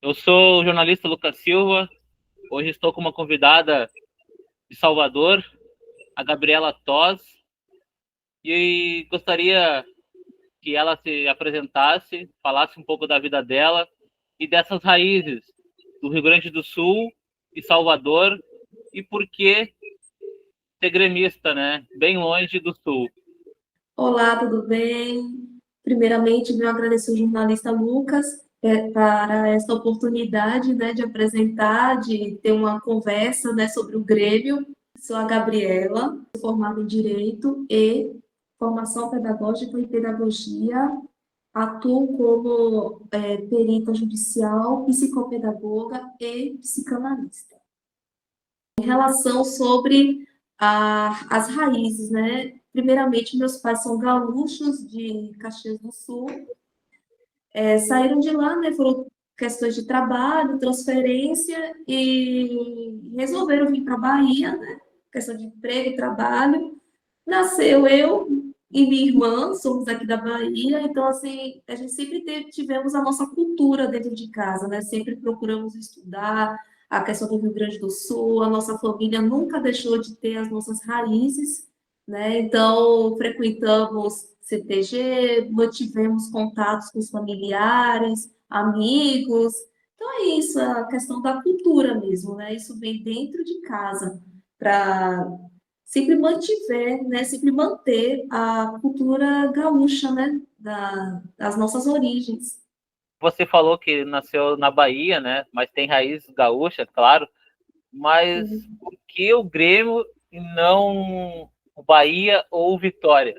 Eu sou o jornalista Lucas Silva. Hoje estou com uma convidada de Salvador, a Gabriela Toz, e gostaria que ela se apresentasse, falasse um pouco da vida dela e dessas raízes do Rio Grande do Sul e Salvador e por que ser gremista, né? Bem longe do Sul. Olá, tudo bem? Primeiramente, meu agradecer ao jornalista Lucas para esta oportunidade, né, de apresentar, de ter uma conversa, né, sobre o Grêmio. Sou a Gabriela, sou formada em Direito e Formação Pedagógica e Pedagogia. Atuo como perita judicial, psicopedagoga e psicanalista. Em relação sobre as raízes, né? Primeiramente, meus pais são gaúchos de Caxias do Sul, saíram de lá, né? Foram questões de trabalho, transferência e resolveram vir para a Bahia, né? Questão de emprego, trabalho. Nasceu eu e minha irmã, somos aqui da Bahia, então, assim, a gente sempre tivemos a nossa cultura dentro de casa, né? Sempre procuramos estudar a questão do Rio Grande do Sul, a nossa família nunca deixou de ter as nossas raízes, né? Então, frequentamos CTG, mantivemos contatos com os familiares, amigos. Então, é isso, a questão da cultura mesmo, né? Isso vem dentro de casa, para sempre mantiver, né, sempre manter a cultura gaúcha, né, das nossas origens. Você falou que nasceu na Bahia, né? Mas tem raízes gaúchas, claro. Mas por que o Grêmio e não o Bahia ou o Vitória?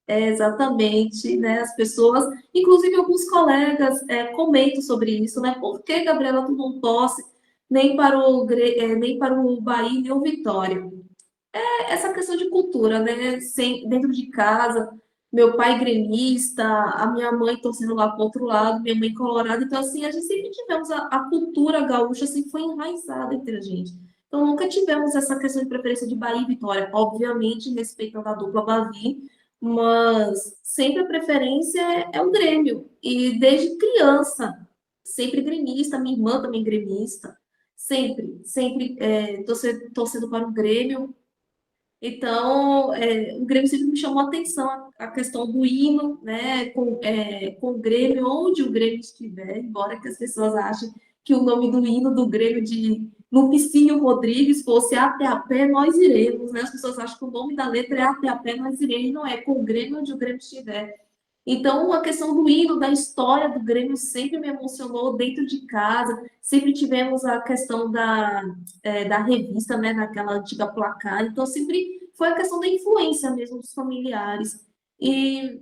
É, exatamente, né, as pessoas, inclusive alguns colegas comentam sobre isso, né, por que, Gabriela, tu não torce nem para nem para o Bahia, nem o Vitória? Essa questão de cultura, né? Dentro de casa, meu pai gremista, a minha mãe torcendo lá para o outro lado, minha mãe colorada. Então, assim, a gente sempre tivemos a cultura gaúcha, assim, foi enraizada entre a gente. Então, nunca tivemos essa questão de preferência de Bahia e Vitória. Obviamente, respeitando a dupla Bavi, mas sempre a preferência é o Grêmio. E desde criança, sempre gremista, minha irmã também gremista. Sempre torcendo para o Grêmio, então, o Grêmio sempre me chamou a atenção a questão do hino, né, com o Grêmio, onde o Grêmio estiver, embora que as pessoas achem que o nome do hino do Grêmio de Lupicínio Rodrigues fosse Até a Pé Nós Iremos, né? As pessoas acham que o nome da letra é Até a Pé Nós Iremos, não é com o Grêmio onde o Grêmio estiver. Então, a questão do hino, da história do Grêmio sempre me emocionou dentro de casa. Sempre tivemos a questão da revista, né, daquela antiga placar. Então, sempre foi a questão da influência mesmo dos familiares. E,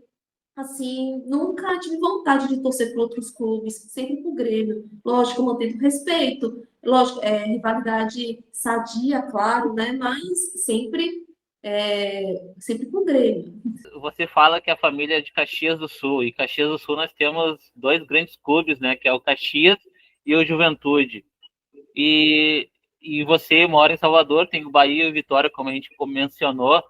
assim, nunca tive vontade de torcer para outros clubes, sempre para o Grêmio. Lógico, mantendo respeito, lógico, rivalidade sadia, claro, né, mas sempre para o Grêmio. Você fala que a família é de Caxias do Sul, e Caxias do Sul nós temos dois grandes clubes, né, que é o Caxias e o Juventude. E, e você mora em Salvador, tem o Bahia e o Vitória, como a gente mencionou.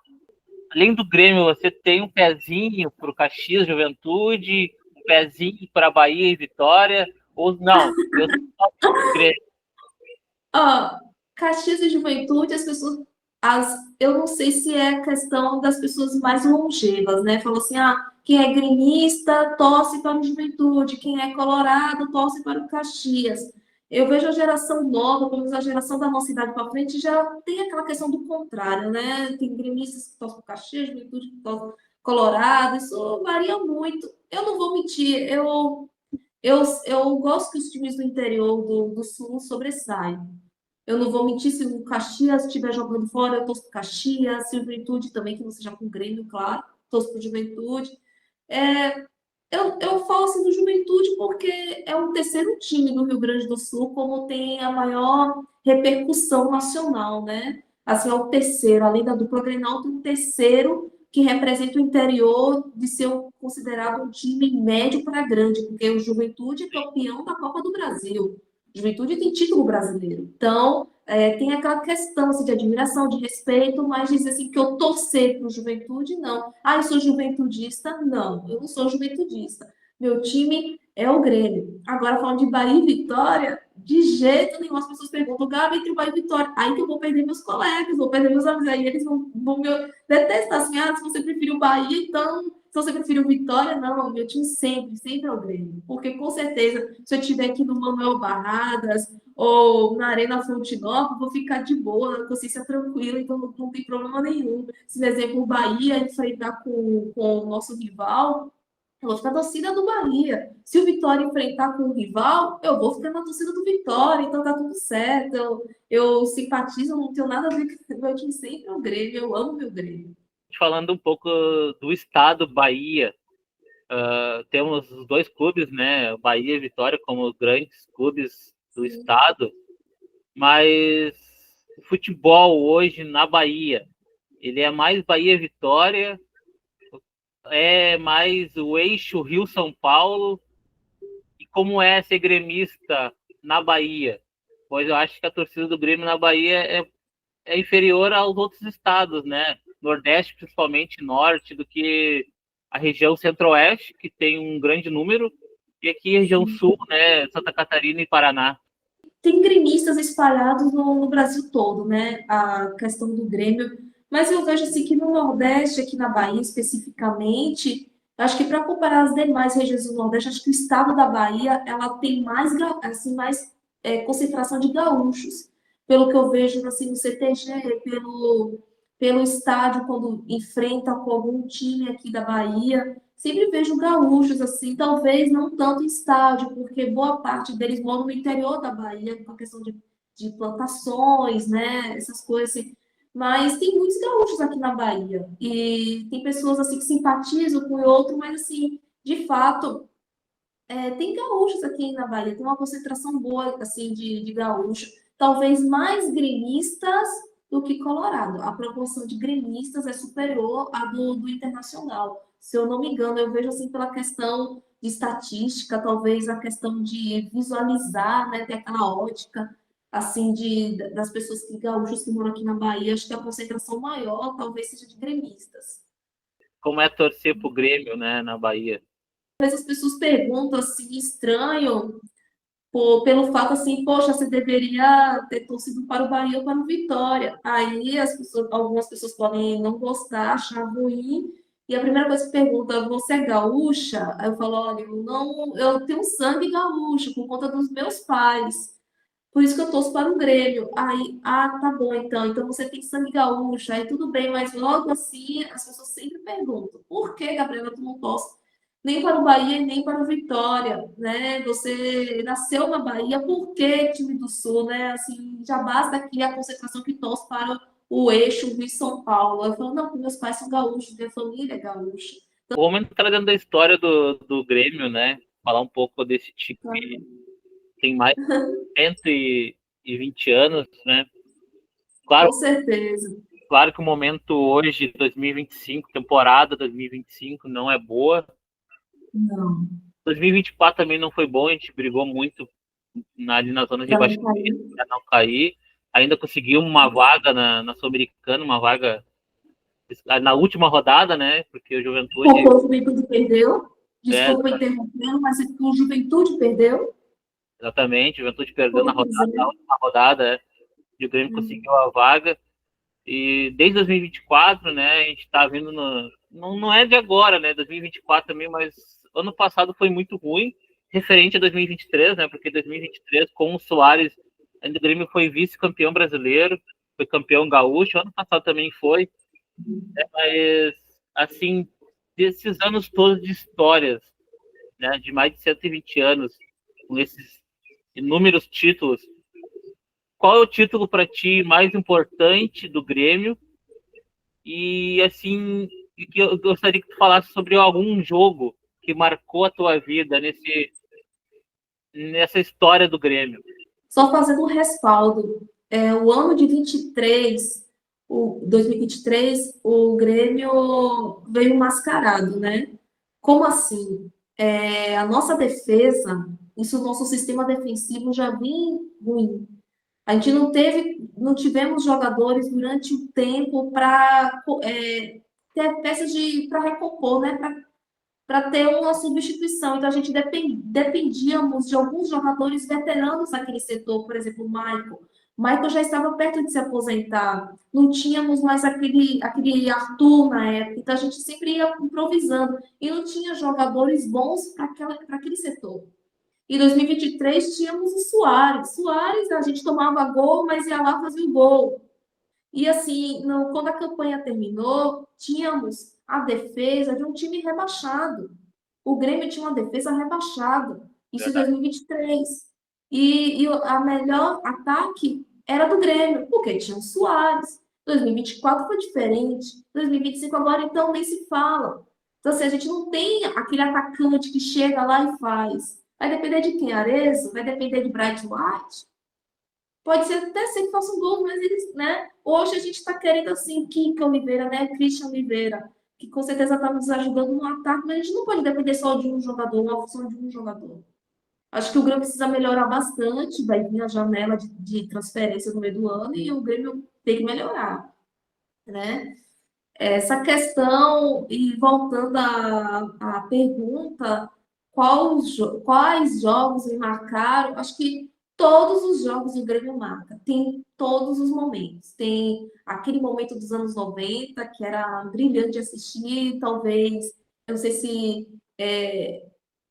Além do Grêmio, você tem um pezinho para o Caxias, Juventude, um pezinho para Bahia e Vitória, ou não? Eu só Grêmio. Ó, Caxias e Juventude, eu não sei se é questão das pessoas mais longevas, né? Falou assim, quem é gremista torce para o Juventude, quem é colorado torce para o Caxias. Eu vejo a geração nova, pelo menos a geração da nossa idade para frente, já tem aquela questão do contrário, né? Tem gremistas que torcem para o Caxias, Juventude que torce para o Colorado, isso varia muito. Eu não vou mentir, eu gosto que os times do interior do Sul sobressaiam. Eu não vou mentir, se o Caxias estiver jogando fora, eu torço pro Caxias, se o Juventude também, que não seja com o Grêmio, claro, torço pro Juventude. É, eu falo assim do Juventude porque é o terceiro time do Rio Grande do Sul, como tem a maior repercussão nacional, né? Assim, é o terceiro, além da dupla Grenal, tem um terceiro que representa o interior de ser considerado um time médio para grande, porque o Juventude é campeão da Copa do Brasil. Juventude tem título brasileiro. Então, tem aquela questão assim, de admiração, de respeito, mas dizer assim que eu torcer para o Juventude, não. Eu sou juventudista? Não, eu não sou juventudista. Meu time é o Grêmio. Agora, falando de Bahia e Vitória, de jeito nenhum as pessoas perguntam, Gabi, entre o Bahia e Vitória. Aí que eu vou perder meus colegas, vou perder meus amigos. Aí eles vão me detestar assim, se você prefere o Bahia, então, se você prefere o Vitória, não, meu time sempre é o Grêmio. Porque, com certeza, se eu estiver aqui no Manuel Barradas ou na Arena Fonte Nova, vou ficar de boa, consciência tranquila, então não tem problema nenhum. Se, por exemplo, o Bahia enfrentar com o nosso rival, eu vou ficar na torcida do Bahia. Se o Vitória enfrentar com o rival, eu vou ficar na torcida do Vitória, então tá tudo certo. Eu simpatizo, não tenho nada a ver com o meu time sempre é o Grêmio, eu amo meu Grêmio. Falando um pouco do estado Bahia, temos os dois clubes, né, Bahia e Vitória, como grandes clubes do Sim. estado, mas o futebol hoje na Bahia, ele é mais Bahia e Vitória, é mais o eixo Rio-São Paulo, e como é ser gremista na Bahia? Pois eu acho que a torcida do Grêmio na Bahia é inferior aos outros estados, né? Nordeste, principalmente Norte, do que a região Centro-Oeste, que tem um grande número, e aqui a região Sul, né? Santa Catarina e Paraná. Tem gremistas espalhados no Brasil todo, né? A questão do Grêmio. Mas eu vejo assim que no Nordeste, aqui na Bahia especificamente, acho que para comparar as demais regiões do Nordeste, acho que o estado da Bahia ela tem mais, assim, mais concentração de gaúchos. Pelo que eu vejo assim, no CTG, pelo estádio, quando enfrenta com algum time aqui da Bahia, sempre vejo gaúchos, assim, talvez não tanto em estádio, porque boa parte deles moram no interior da Bahia, com a questão de plantações, né, essas coisas assim. Mas tem muitos gaúchos aqui na Bahia. E tem pessoas, assim, que simpatizam com o outro, mas, assim, de fato, tem gaúchos aqui na Bahia. Tem uma concentração boa, assim, de gaúchos. Talvez mais gremistas do que Colorado. A proporção de gremistas é superior à do Internacional. Se eu não me engano, eu vejo assim pela questão de estatística, talvez a questão de visualizar, né, ter aquela ótica assim das pessoas que gaúchos que moram aqui na Bahia, acho que a concentração maior talvez seja de gremistas. Como é torcer pro Grêmio, né, na Bahia? Às vezes as pessoas perguntam assim, estranho, pelo fato assim, poxa, você deveria ter torcido para o Bahia ou para o Vitória. Aí algumas pessoas podem não gostar, achar ruim. E a primeira coisa que pergunta, você é gaúcha? Aí eu falo, olha, eu tenho sangue gaúcho por conta dos meus pais. Por isso que eu torço para o Grêmio. Aí, tá bom, então você tem sangue gaúcho, aí tudo bem, mas logo assim as pessoas sempre perguntam: por que, Gabriela, tu não torce nem para o Bahia e nem para o Vitória, né? Você nasceu na Bahia, por que time do Sul, né? Assim, já basta aqui a concentração que torce para o eixo Rio-São Paulo. Eu falo, não, porque meus pais são gaúchos, minha família é gaúcha. Vamos entrar dentro da história do Grêmio, né? Falar um pouco desse time Então, que tem mais de 120 anos, né? Claro, com certeza. claro que o momento hoje, 2025, temporada 2025, não é boa. Não, 2024 também não foi bom, a gente brigou muito ali na zona de para não rebaixamento cair. para não cair. Ainda conseguiu uma vaga na Sul-Americana, uma vaga na última rodada, né? Porque o Porque Juventude o Juventude perdeu. é Desculpa interrompendo, mas o Juventude perdeu. exatamente, o Juventude perdeu Foi na Cruzeiro. última rodada, e o Grêmio conseguiu a vaga. E desde 2024, né, a gente está vindo não é de agora, né, 2024 também, mas ano passado foi muito ruim, referente a 2023, né, porque 2023 com o Soares, ainda o Grêmio foi vice-campeão brasileiro, foi campeão gaúcho, ano passado também foi, né, mas assim, desses anos todos de histórias, né, de mais de 120 anos, com esses inúmeros títulos, qual é o título para ti mais importante do Grêmio? E assim, que eu gostaria que tu falasse sobre algum jogo que marcou a tua vida nessa história do Grêmio. Só fazendo um respaldo. O ano de 23, o 2023, o Grêmio veio mascarado, né? Como assim? A nossa defesa, isso, o nosso sistema defensivo já vinha ruim. A gente não tivemos jogadores durante o tempo para ter peças para recompor, né? para ter uma substituição. Então, a gente dependíamos de alguns jogadores veteranos naquele setor, por exemplo, o Michael. O Michael já estava perto de se aposentar, não tínhamos mais aquele Arthur na época, então a gente sempre ia improvisando e não tinha jogadores bons para aquele setor. Em 2023 tínhamos o Suárez. Suárez, a gente tomava gol, mas ia lá fazer o gol. E assim, quando a campanha terminou, tínhamos a defesa de um time rebaixado. O Grêmio tinha uma defesa rebaixada. Isso em Verdade. 2023. E a melhor ataque era do Grêmio, porque tinha o Suárez. 2024 foi diferente. 2025 agora, então, nem se fala. Então, assim, a gente não tem aquele atacante que chega lá e faz. Vai depender de quem? Arezzo? Vai depender de Bright White? Pode ser até ser que faça um gol, mas eles, né? Hoje a gente está querendo assim, Kika Oliveira, né? Christian Oliveira, que com certeza está nos ajudando no ataque, mas a gente não pode depender só de um jogador, uma opção de um jogador. Acho que o Grêmio precisa melhorar bastante, vai vir a janela de transferência no meio do ano e o Grêmio tem que melhorar, né? Essa questão, e voltando à pergunta, quais jogos me marcaram? Acho que todos os jogos o Grêmio marca, tem todos os momentos. Tem aquele momento dos anos 90 que era brilhante de assistir, talvez, eu não sei se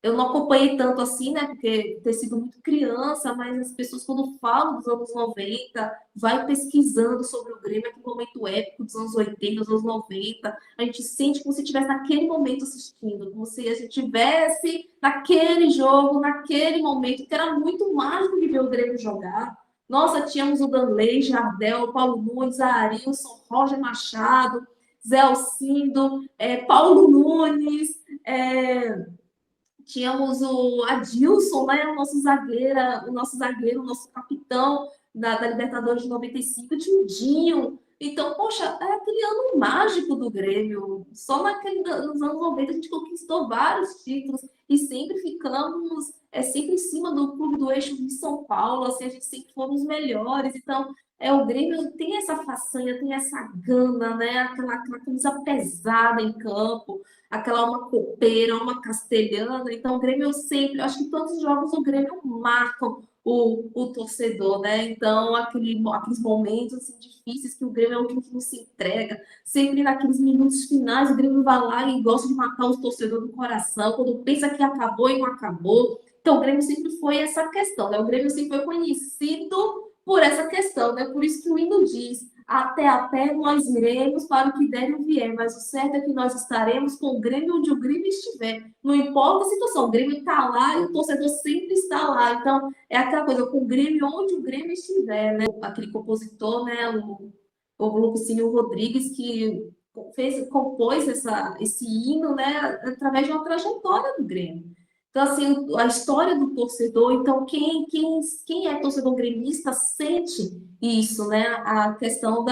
eu não acompanhei tanto assim, né? Porque ter sido muito criança, mas as pessoas, quando falam dos anos 90, vai pesquisando sobre o Grêmio, aquele momento épico dos anos 80, dos anos 90. A gente sente como se estivesse naquele momento assistindo, como se a gente estivesse naquele jogo, naquele momento, que era muito mágico de ver o Grêmio jogar. Nossa, tínhamos o Danley, Jardel, Paulo Nunes, Arilson, Roger Machado, Zé Alcindo, Paulo Nunes. Tínhamos o Adilson, né, o nosso zagueiro, o nosso capitão da Libertadores de 95, tinha o Dinho. Então, poxa, é aquele ano mágico do Grêmio. Só nos anos 90 a gente conquistou vários títulos e sempre ficamos sempre em cima do clube do eixo de São Paulo, assim, a gente sempre fomos os melhores. Então, o Grêmio tem essa façanha, tem essa gana, né? Aquela camisa pesada em campo, aquela uma copeira, uma castelhana. Então, o Grêmio sempre, acho que todos os jogos o Grêmio marcam o torcedor, né? Então, aqueles momentos assim, difíceis que o Grêmio é um time que não se entrega, sempre naqueles minutos finais, o Grêmio vai lá e gosta de matar os torcedores do coração, quando pensa que acabou e não acabou. Então, o Grêmio sempre foi essa questão, né? O Grêmio sempre foi conhecido por essa questão, né? Por isso que o hino diz: até a pé nós iremos para o que der e vier, mas o certo é que nós estaremos com o Grêmio onde o Grêmio estiver. Não importa a situação, o Grêmio está lá e o torcedor sempre está lá. Então, é aquela coisa, com o Grêmio onde o Grêmio estiver, né? Aquele compositor, né? O Lupicínio Rodrigues, que compôs esse hino, né? Através de uma trajetória do Grêmio. Então, assim, a história do torcedor, então, quem é torcedor gremista sente isso, né? A questão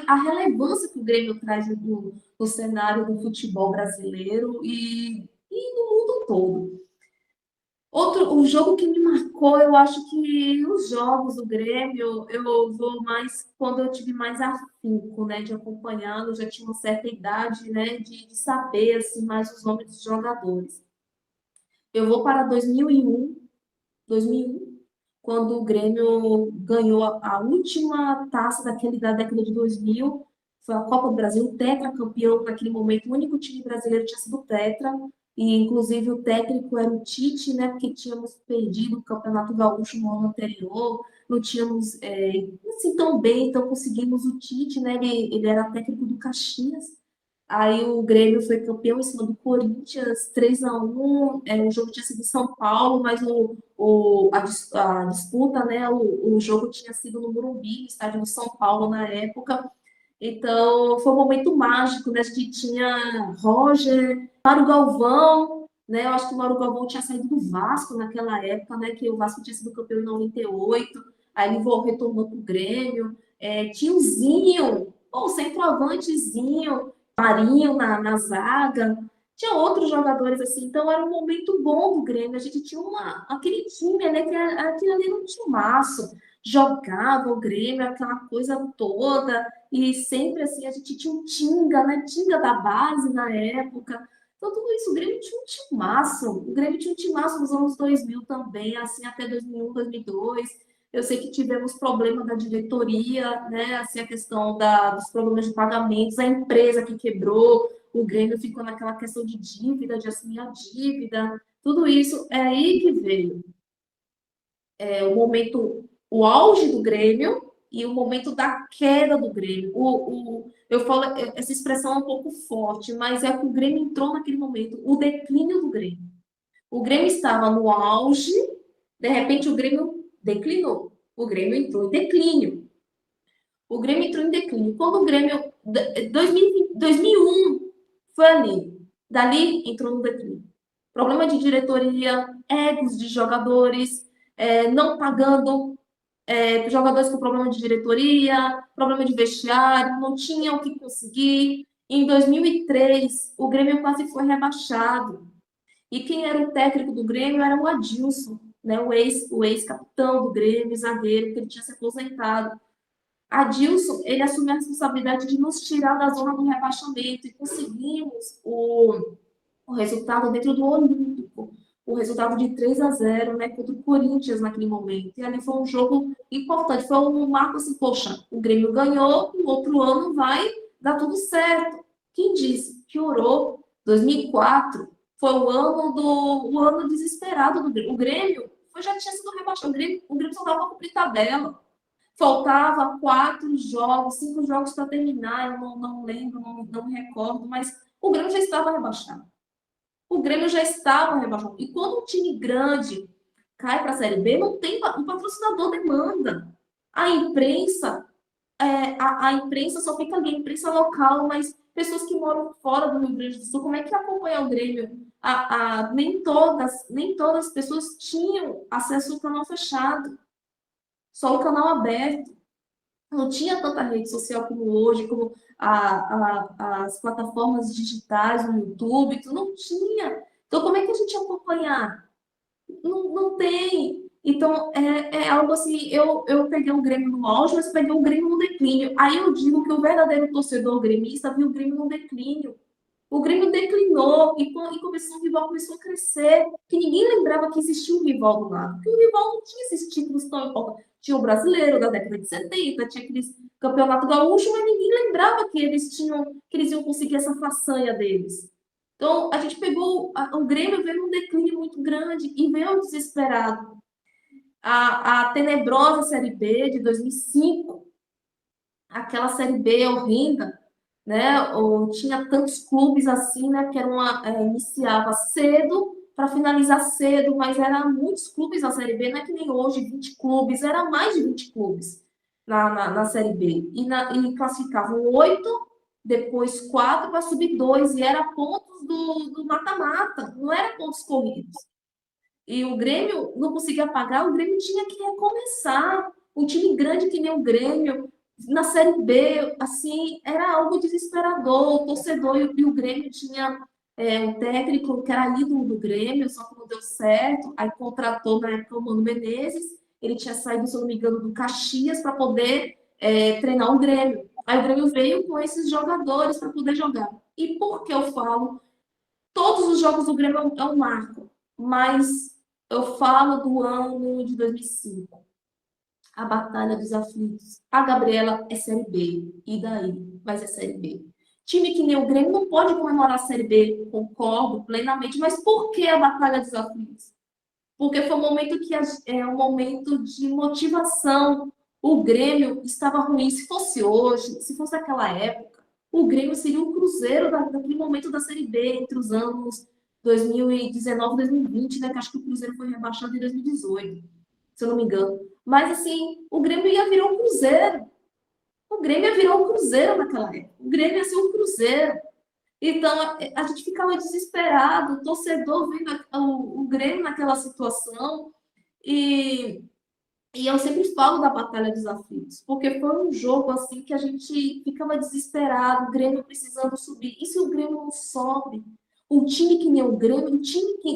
a relevância que o Grêmio traz no cenário do futebol brasileiro e no mundo todo. O jogo que me marcou, eu acho que os jogos do Grêmio, eu vou mais quando eu tive mais afinco, né, de acompanhá-lo, já tinha uma certa idade, né, de saber assim mais os nomes dos jogadores. Eu vou para 2001, quando o Grêmio ganhou a última taça da década de 2000, foi a Copa do Brasil, tetracampeão naquele momento, o único time brasileiro tinha sido tetra, e inclusive o técnico era o Tite, né, porque tínhamos perdido o Campeonato Gaúcho no ano anterior, não tínhamos assim tão bem, então conseguimos o Tite, né, ele era técnico do Caxias. Aí o Grêmio foi campeão em cima do Corinthians, 3-1. O jogo tinha sido em São Paulo, mas a disputa, né? O jogo tinha sido no Morumbi, no estádio do São Paulo na época. Então foi um momento mágico, né? A gente tinha Roger, Mário Galvão, né? Eu acho que o Mário Galvão tinha saído do Vasco naquela época, né? Que o Vasco tinha sido campeão em 98, aí ele retornou para o Grêmio. Tinha o Zinho, o centroavantezinho. Marinho na zaga, tinha outros jogadores assim, então era um momento bom do Grêmio. A gente tinha aquele time, né? Que aquilo ali não tinha maço, jogava o Grêmio, aquela coisa toda, e sempre assim a gente tinha um Tinga, né? Tinga da base na época. Então, tudo isso, o Grêmio tinha um timaço. O Grêmio tinha um timaço nos anos 2000 também, assim, até 2001, 2002. Eu sei que tivemos problema da diretoria, né? Assim, a questão dos problemas de pagamentos, a empresa que quebrou, o Grêmio ficou naquela questão de dívida, de assumir a dívida. Tudo isso é aí que veio o momento, o auge do Grêmio e o momento da queda do Grêmio. Eu falo, essa expressão é um pouco forte, mas é que o Grêmio entrou naquele momento, o declínio do Grêmio. O Grêmio estava no auge, de repente o Grêmio declinou. O Grêmio entrou em declínio. O Grêmio entrou em declínio. Quando o Grêmio, 2001, foi ali. Dali entrou no declínio. Problema de diretoria, egos de jogadores, não pagando, jogadores com problema de diretoria, problema de vestiário, não tinham o que conseguir. Em 2003, o Grêmio quase foi rebaixado. E quem era o técnico do Grêmio era o Adilson, né? O ex-capitão do Grêmio, zagueiro, que ele tinha se aposentado. Adilson, ele assumiu a responsabilidade de nos tirar da zona do rebaixamento e conseguimos o resultado dentro do Olímpico, o resultado de 3-0, né, contra o Corinthians naquele momento. E ali foi um jogo importante, foi um marco assim, poxa, o Grêmio ganhou, no outro ano vai dar tudo certo. Quem disse? Piorou. 2004 foi o ano desesperado do Grêmio. O Grêmio já tinha sido rebaixado, o Grêmio só estava cumprir tabela. Faltava 4 jogos, 5 jogos para terminar, eu não lembro, não me recordo, mas o Grêmio já estava rebaixado. O Grêmio já estava rebaixado. E quando um time grande cai para a Série B, não tem um patrocinador demanda. A imprensa, a imprensa só fica ali, a imprensa local, mas pessoas que moram fora do Rio Grande do Sul, como é que acompanha o Grêmio? Nem todas as pessoas tinham acesso ao canal fechado, só o canal aberto. Não tinha tanta rede social como hoje, como as plataformas digitais no YouTube, não tinha. Então, como é que a gente ia acompanhar? Não tem. Então, é algo assim, eu peguei o Grêmio no auge, mas peguei o Grêmio no declínio. Aí eu digo que o verdadeiro torcedor gremista viu o Grêmio no declínio. O Grêmio declinou e começou, o rival começou a crescer, que ninguém lembrava que existia um rival do lado, porque o rival não tinha esses títulos tão importantes. Tinha o brasileiro da década de 70, tinha aqueles campeonato gaúcho, mas ninguém lembrava que eles iam conseguir essa façanha deles. Então, a gente pegou, o Grêmio veio num declínio muito grande e veio desesperado. A tenebrosa Série B de 2005, aquela Série B horrenda, né? Ou tinha tantos clubes assim, né? Que iniciava cedo para finalizar cedo, mas eram muitos clubes na Série B, não é que nem hoje, 20 clubes, era mais de 20 clubes na Série B. E classificavam 8, depois 4 para subir 2, e era pontos do mata-mata, não era pontos corridos. E o Grêmio não conseguia pagar, o Grêmio tinha que recomeçar. Um time grande que nem o Grêmio, na Série B, assim, era algo desesperador. O torcedor e o Grêmio tinha um técnico que era ídolo do Grêmio, só que não deu certo. Aí contratou na época o Mano Menezes, ele tinha saído, se eu não me engano, do Caxias para poder treinar o Grêmio. Aí o Grêmio veio com esses jogadores para poder jogar. E por que eu falo? Todos os jogos do Grêmio é um marco, mas eu falo do ano de 2005, a Batalha dos Aflitos. A Gabriela é Série B, e daí? Mas é Série B. Time que nem o Grêmio não pode comemorar a Série B, concordo plenamente, mas por que a Batalha dos Aflitos? Porque foi um momento um momento de motivação. O Grêmio estava ruim. Se fosse hoje, se fosse aquela época, o Grêmio seria o Cruzeiro daquele momento da Série B, entre os anos 2019 e 2020, né? Que acho que o Cruzeiro foi rebaixado em 2018, se eu não me engano. Mas, assim, o Grêmio ia virar um Cruzeiro. O Grêmio ia virar um Cruzeiro naquela época. O Grêmio ia ser um Cruzeiro. Então, a gente ficava desesperado, o torcedor vendo o Grêmio naquela situação. E, e eu sempre falo da Batalha dos Aflitos, porque foi um jogo assim que a gente ficava desesperado, o Grêmio precisando subir. E se o Grêmio não sobe? Um time que nem o Grêmio,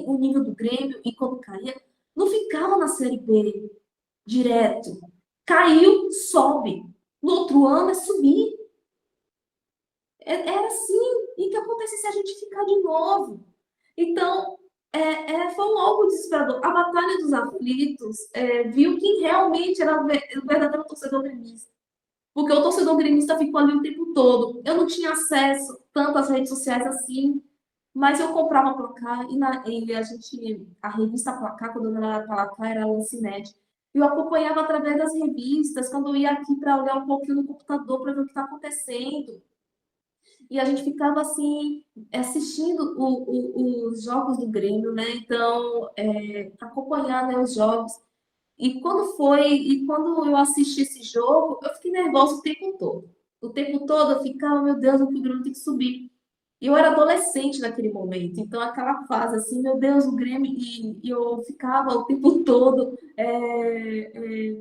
o nível do Grêmio, e quando caía, não ficava na Série B direto. Caiu, sobe. No outro ano é subir. Era assim, e o que acontece se a gente ficar de novo? Então, foi algo desesperador. A Batalha dos Aflitos viu quem realmente era o verdadeiro torcedor gremista. Porque o torcedor gremista ficou ali o tempo todo. Eu não tinha acesso tanto às redes sociais assim, mas eu comprava placar a revista Placar, quando eu era Placar, era a Lancinete. Eu acompanhava através das revistas, quando eu ia aqui para olhar um pouquinho no computador para ver o que está acontecendo. E a gente ficava assim, assistindo os jogos do Grêmio, né? Então, acompanhar, né, os jogos. E quando eu assisti esse jogo, eu fiquei nervosa o tempo todo. O tempo todo eu ficava, meu Deus, o Grêmio tem que subir. E eu era adolescente naquele momento, então aquela fase assim, meu Deus, o Grêmio, e eu ficava o tempo todo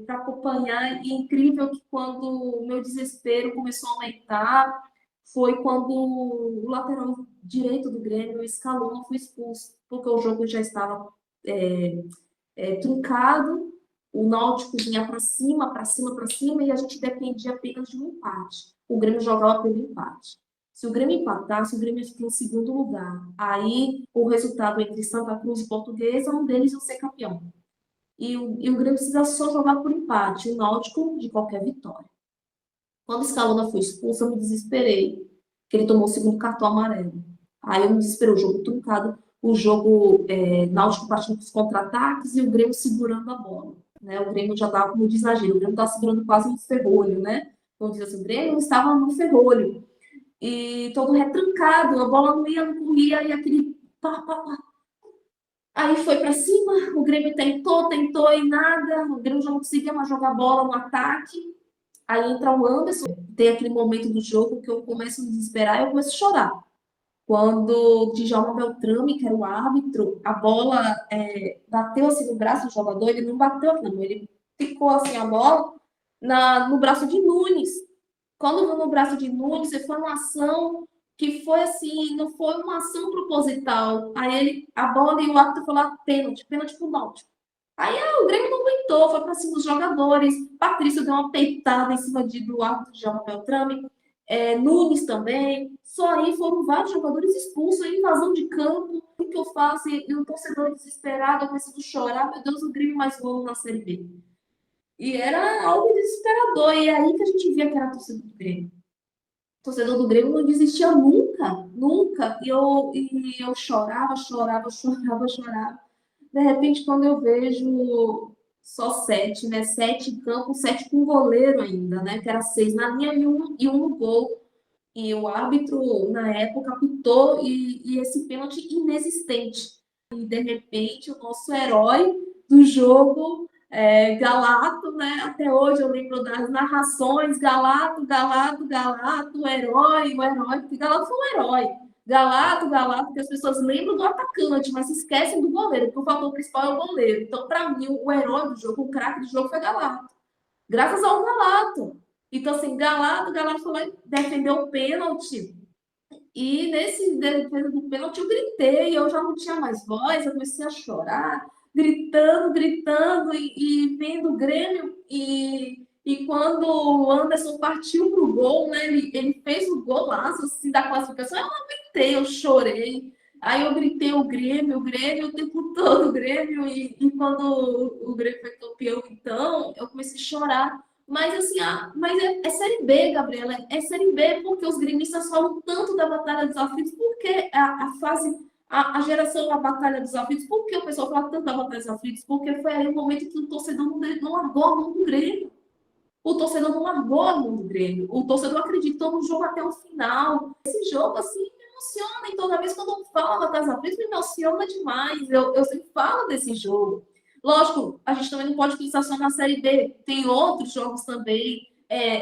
para acompanhar. E é incrível que quando o meu desespero começou a aumentar, foi quando o lateral direito do Grêmio, o Scaloni, foi expulso, porque o jogo já estava é, truncado, o Náutico vinha para cima, para cima, para cima, e a gente dependia apenas de um empate. O Grêmio jogava pelo empate. Se o Grêmio empatasse, o Grêmio fica em segundo lugar. Aí, o resultado entre Santa Cruz e Portuguesa, um deles ia ser campeão. E o Grêmio precisa só jogar por empate, o Náutico de qualquer vitória. Quando o Scalona foi expulso, eu me desesperei, porque ele tomou o segundo cartão amarelo. Aí eu me desesperei, o jogo truncado, o jogo Náutico partindo para os contra-ataques e o Grêmio segurando a bola. Né? O Grêmio já estava como exagero, o Grêmio estava segurando quase um ferrolho, né? Vamos dizer assim, o Grêmio estava no ferrolho. E todo retrancado, a bola não ia, não corria, e aquele pá, pá, pá. Aí foi para cima, o Grêmio tentou, tentou e nada, o Grêmio já não conseguia mais jogar bola no ataque. Aí entra o Anderson, tem aquele momento do jogo que eu começo a me desesperar e eu começo a chorar. Quando o Djalma Beltrame, que era o árbitro, a bola bateu assim no braço do jogador, ele não bateu, não, ele ficou assim a bola no braço de Nunes. Quando no braço de Nunes, foi uma ação que foi assim, não foi uma ação proposital. Aí a bola e o árbitro falou pênalti, pênalti pro Náutico. Aí o Grêmio não aguentou, foi para cima dos jogadores. Patrício deu uma peitada em cima do árbitro de Djalma Beltrame. Nunes também. Só aí foram vários jogadores expulsos, invasão de campo. O que eu faço? E o torcedor desesperado, começando a chorar. Meu Deus, o Grêmio mais novo na Série B. E era algo desesperador. E é aí que a gente via que era a torcida do Grêmio. O torcedor do Grêmio não desistia nunca, nunca. E eu chorava, chorava, chorava, chorava. De repente, quando eu vejo só 7, né? 7 em campo, 7 com goleiro ainda, né? Que era 6 na linha e um no gol. E o árbitro, na época, apitou e esse pênalti inexistente. E, de repente, o nosso herói do jogo, Galato, né? Até hoje eu lembro das narrações, Galato, Galato, Galato, o herói, porque Galato foi um herói. Galato, Galato, que as pessoas lembram do atacante, mas se esquecem do goleiro, porque o fator principal é o goleiro. Então, para mim, o herói do jogo, o craque do jogo foi Galato. Graças ao Galato. Então, assim, Galato foi lá e defendeu o pênalti. E nesse defesa do pênalti eu gritei, eu já não tinha mais voz, eu comecei a chorar, gritando, gritando e vendo o Grêmio. E quando o Anderson partiu para o gol, né, ele fez o golaço assim, da classificação, eu não aguentei, eu chorei. Aí eu gritei o Grêmio o tempo todo, o Grêmio. E quando o Grêmio foi campeão, então, eu comecei a chorar. Mas assim, mas é Série B, Gabriela, é Série B porque os gremistas falam tanto da Batalha dos Aflitos, porque a geração da Batalha dos Aflitos, por que o pessoal fala tanto da Batalha dos Aflitos? Porque foi aí o momento que o torcedor não largou a mão do Grêmio. O torcedor não largou a mão do Grêmio. O torcedor acreditou no jogo até o final. Esse jogo, assim, me emociona. E toda vez que eu falo da Batalha dos Aflitos, me emociona demais. Eu sempre falo desse jogo. Lógico, a gente também não pode pensar só na Série B. Tem outros jogos também.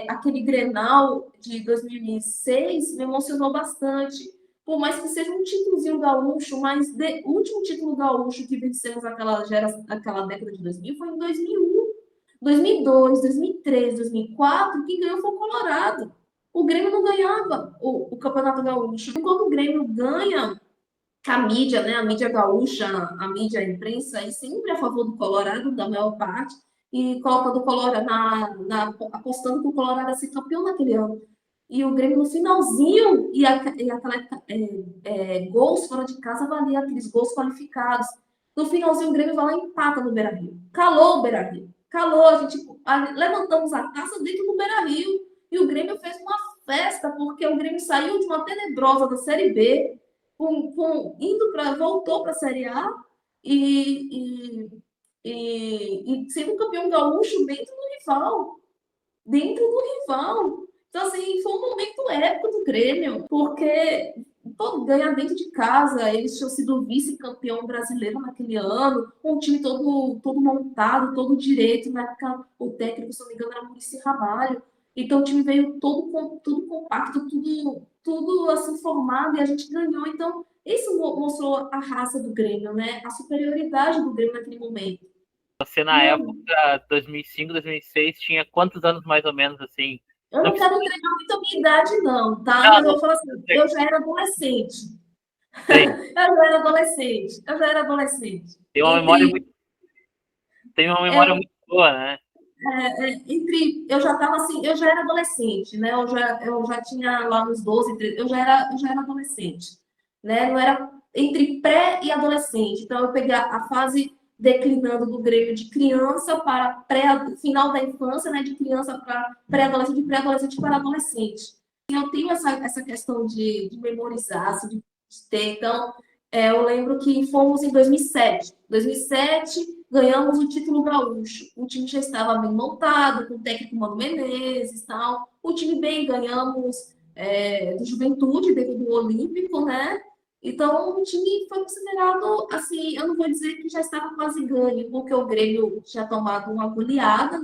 Aquele Grenal de 2006 me emocionou bastante. Por mais que seja um títulozinho gaúcho, mas o último título gaúcho que vencemos aquela década de 2000 foi em 2001. 2002, 2003, 2004, quem ganhou foi o Colorado. O Grêmio não ganhava o Campeonato Gaúcho. E quando o Grêmio ganha, a mídia, né, a mídia gaúcha, a mídia, a imprensa, é sempre a favor do Colorado, da maior parte, e coloca do Colorado apostando que o Colorado ia ser campeão naquele ano. e o Grêmio no finalzinho, e aquela gols fora de casa valia aqueles gols qualificados. No finalzinho, o Grêmio vai lá e empata no Beira-Rio. Calou o Beira-Rio. Calou, a gente levantamos a taça dentro do Beira-Rio e o Grêmio fez uma festa, porque o Grêmio saiu de uma tenebrosa da Série B, voltou para a Série A e, e sendo campeão gaúcho dentro do rival. Então, assim, foi um momento épico do Grêmio, porque ganhar dentro de casa, eles tinham sido vice-campeão brasileiro naquele ano, um time todo montado, todo direito, na época o técnico, se não me engano, era Muricy Ramalho. Então o time veio todo compacto, tudo assim formado, e a gente ganhou. Então, isso mostrou a raça do Grêmio, né? A superioridade do Grêmio naquele momento. Você, na época, 2005, 2006, tinha quantos anos mais ou menos, assim? Eu não quero entregar muito a minha idade, não, tá? Mas eu falo assim, eu já era adolescente. Eu já era adolescente. Tem uma memória muito boa, né? Eu já estava assim, eu já era adolescente, né? Eu já tinha lá uns 12, 13, eu já era adolescente, né? Não era entre pré e adolescente. Então eu peguei a fase declinando do Grêmio de criança para final da infância, né? De criança para pré-adolescente, de pré-adolescente para adolescente. Eu tenho essa questão de memorizar, assim, de ter. Então, eu lembro que fomos em 2007. 2007, ganhamos o título gaúcho. O time já estava bem montado, com o técnico Mano Menezes e tal. O time bem, ganhamos do Juventude, dentro do Olímpico, né? Então, o time foi considerado, assim, eu não vou dizer que já estava quase ganho, porque o Grêmio tinha tomado uma goleada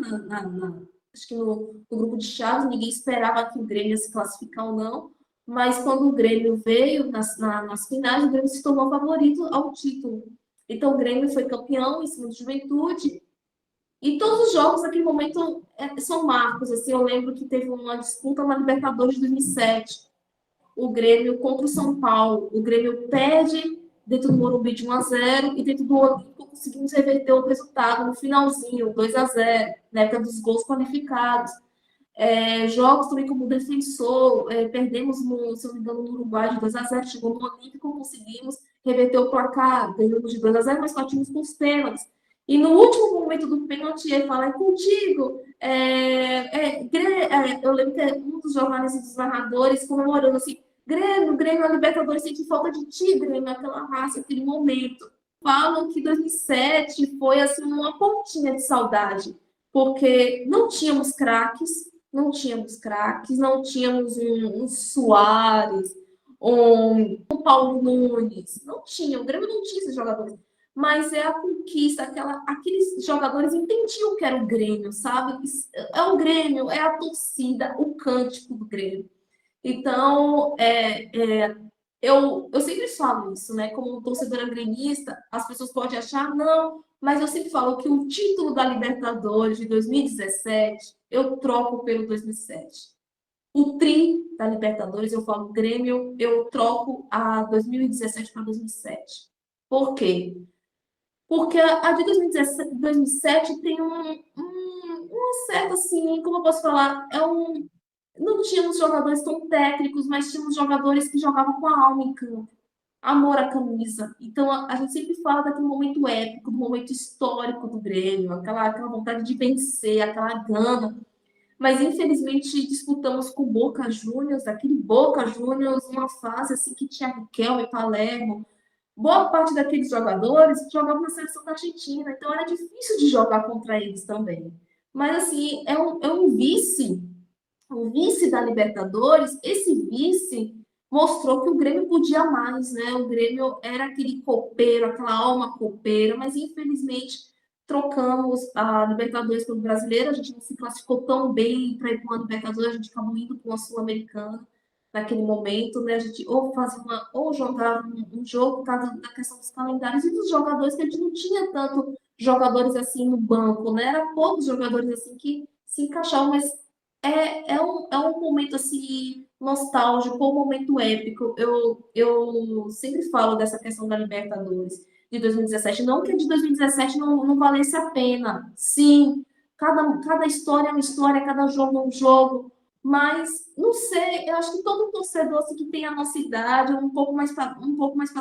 acho que no grupo de chaves, ninguém esperava que o Grêmio ia se classificar ou não, mas quando o Grêmio veio nas finais, o Grêmio se tornou favorito ao título. Então, o Grêmio foi campeão em cima do Juventude, e todos os jogos naquele momento são marcos. Assim, eu lembro que teve uma disputa na Libertadores de 2007, o Grêmio contra o São Paulo. O Grêmio perde dentro do Morumbi de 1-0 e dentro do Olímpico conseguimos reverter o resultado no finalzinho, 2-0, na época dos gols qualificados. Jogos também como defensor, perdemos, se não me engano, no Uruguai de 2-0, chegou no Olímpico, conseguimos reverter o placar, ganhamos de 2-0, mas partimos com os pênaltis. E no último momento do pênalti, ele fala, é contigo. Eu lembro que um dos jornalistas dos narradores comemorando assim, Grêmio, a Libertadores sente falta de ti, Grêmio, aquela raça, aquele momento. Falam que 2007 foi assim uma pontinha de saudade, porque não tínhamos craques, não tínhamos um Soares, um Paulo Nunes, não tinha, o Grêmio não tinha esses jogadores. Mas é a conquista, aqueles jogadores entendiam que era o Grêmio, sabe? É o Grêmio, é a torcida, o cântico do Grêmio. Então, eu sempre falo isso, né? Como torcedora gremista, as pessoas podem achar, não, mas eu sempre falo que o título da Libertadores de 2017 eu troco pelo 2007. O tri da Libertadores, eu falo Grêmio, eu troco a 2017 para 2007. Por quê? Porque a de 2017 tem uma certa, assim, como eu posso falar, não tínhamos jogadores tão técnicos, mas tínhamos jogadores que jogavam com a alma em campo, amor à camisa. Então, a gente sempre fala daquele momento épico, do momento histórico do Grêmio, aquela vontade de vencer, aquela gana. Mas, infelizmente, disputamos com o Boca Juniors, aquele Boca Juniors, uma fase assim que tinha Riquelme, Palermo. Boa parte daqueles jogadores jogavam na seleção da Argentina, então era difícil de jogar contra eles também. Mas, assim, é um vice, o vice da Libertadores. Esse vice mostrou que o Grêmio podia mais, né? O Grêmio era aquele copeiro, aquela alma copeira, mas infelizmente trocamos a Libertadores pelo Brasileiro, a gente não se classificou tão bem para ir para uma Libertadores, a gente acabou indo para uma Sul-Americana naquele momento, né? A gente ou jogava um jogo por causa da questão dos calendários e dos jogadores, que a gente não tinha tanto jogadores assim no banco, né? Era poucos jogadores assim que se encaixavam, mas é um momento assim nostálgico, um momento épico. Eu sempre falo dessa questão da Libertadores de 2017. Não que a de 2017 não valesse a pena. Sim, cada história é uma história, cada jogo é um jogo. Mas, não sei, eu acho que todo torcedor assim, que tem a nossa idade, um pouco mais para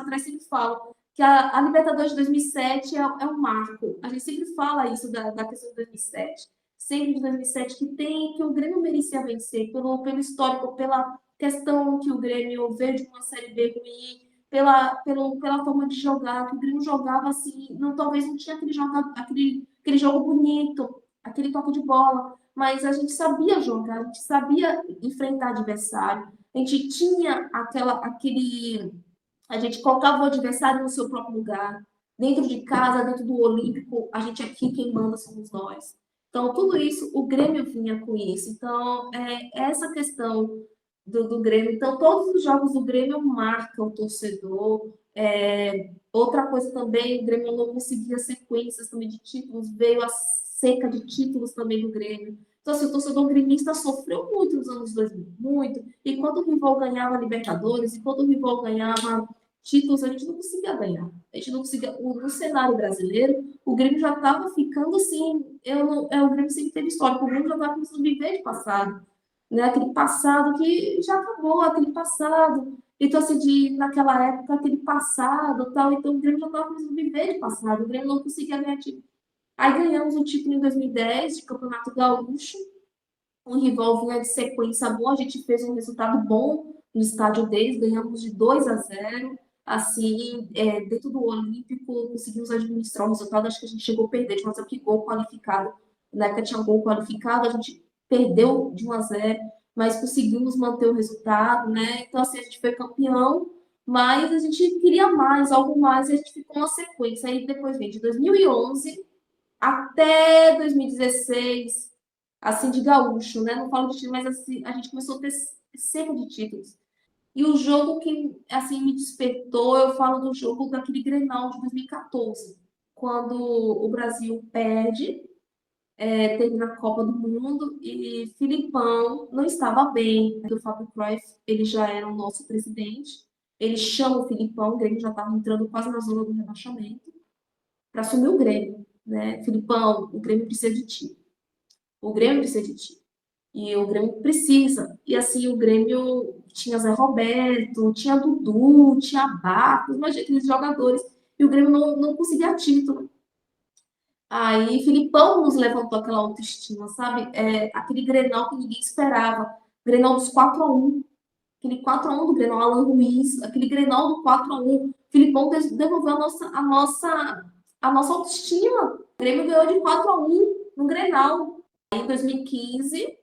trás, sempre fala que a Libertadores de 2007 é um marco. A gente sempre fala isso da questão de 2007. Sempre de 2007, que o Grêmio merecia vencer, pelo histórico, pela questão que o Grêmio veio de uma Série B ruim, pela forma de jogar, que o Grêmio jogava assim, não, talvez não tinha aquele jogo bonito, aquele toque de bola, mas a gente sabia jogar, a gente sabia enfrentar adversário, a gente tinha a gente colocava o adversário no seu próprio lugar, dentro de casa, dentro do Olímpico, a gente aqui quem manda somos nós. Então, tudo isso, o Grêmio vinha com isso. Então, essa questão do Grêmio. Então, todos os jogos do Grêmio marcam o torcedor. Outra coisa também, o Grêmio não conseguia sequências também de títulos, veio a seca de títulos também do Grêmio. Então, assim, o torcedor gremista sofreu muito nos anos 2000, muito. E quando o rival ganhava Libertadores, e quando o rival ganhava títulos, a gente não conseguia ganhar. A gente não conseguia. No cenário brasileiro, o Grêmio já estava ficando assim. O Grêmio sempre teve história, o Grêmio já estava começando a viver de passado. Né? Aquele passado que já acabou, aquele passado. Então, assim, naquela época, aquele passado tal. Então, o Grêmio já estava começando a viver de passado. O Grêmio não conseguia ganhar título. Aí ganhamos o título em 2010 de Campeonato Gaúcho. Um rival vinha de sequência boa, a gente fez um resultado bom no estádio deles, ganhamos de 2-0. Assim, dentro do Olímpico, conseguimos administrar o resultado. Acho que a gente chegou a perder de 1-0, que gol qualificado. Na época tinha gol qualificado, a gente perdeu de 1-0, mas conseguimos manter o resultado, né? Então, assim, a gente foi campeão, mas a gente queria mais, algo mais, e a gente ficou na sequência. Aí depois vem de 2011 até 2016, assim, de gaúcho, né? Não falo de time, mas assim, a gente começou a ter seca de títulos. E o jogo que, assim, me despertou, eu falo do jogo daquele Grenal de 2014, quando o Brasil perde, teve na Copa do Mundo, e Filipão não estava bem. O Fábio Cruyff, ele já era o nosso presidente, ele chama o Filipão, o Grêmio já estava entrando quase na zona do rebaixamento, para assumir o Grêmio, né? Filipão, o Grêmio precisa de ti. O Grêmio precisa de ti. E o Grêmio precisa. E assim, o Grêmio tinha Zé Roberto, tinha Dudu, tinha Barcos, imagina aqueles jogadores. E o Grêmio não conseguia título. Aí, Filipão nos levantou aquela autoestima, sabe? Aquele Grenal que ninguém esperava. Grenal dos 4-1. Aquele 4-1 do Grenal, Alan Ruiz. Aquele Grenal do 4-1. Filipão devolveu a nossa autoestima. O Grêmio ganhou de 4-1 no Grenal. Aí, em 2015,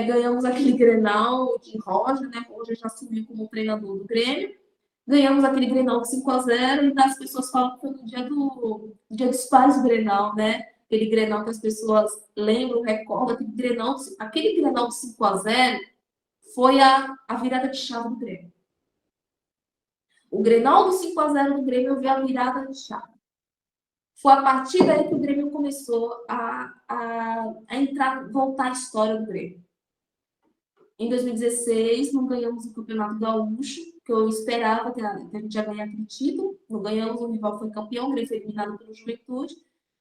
ganhamos aquele Grenal de Roger, né? O Roger já assumiu como treinador do Grêmio. Ganhamos aquele Grenal de 5-0 e as pessoas falam que foi no dia dos pais do Grenal, né? Aquele Grenal que as pessoas lembram, recordam, aquele Grenal de 5-0 foi a virada de chave do Grêmio. O Grenal do 5-0 do Grêmio, eu vi a virada de chave. Foi a partir daí que o Grêmio começou a entrar, voltar à história do Grêmio. Em 2016, não ganhamos o Campeonato Gaúcho, que eu esperava que a gente ia ganhar aquele título. Não ganhamos, o rival foi campeão, o Grêmio foi eliminado pelo Juventude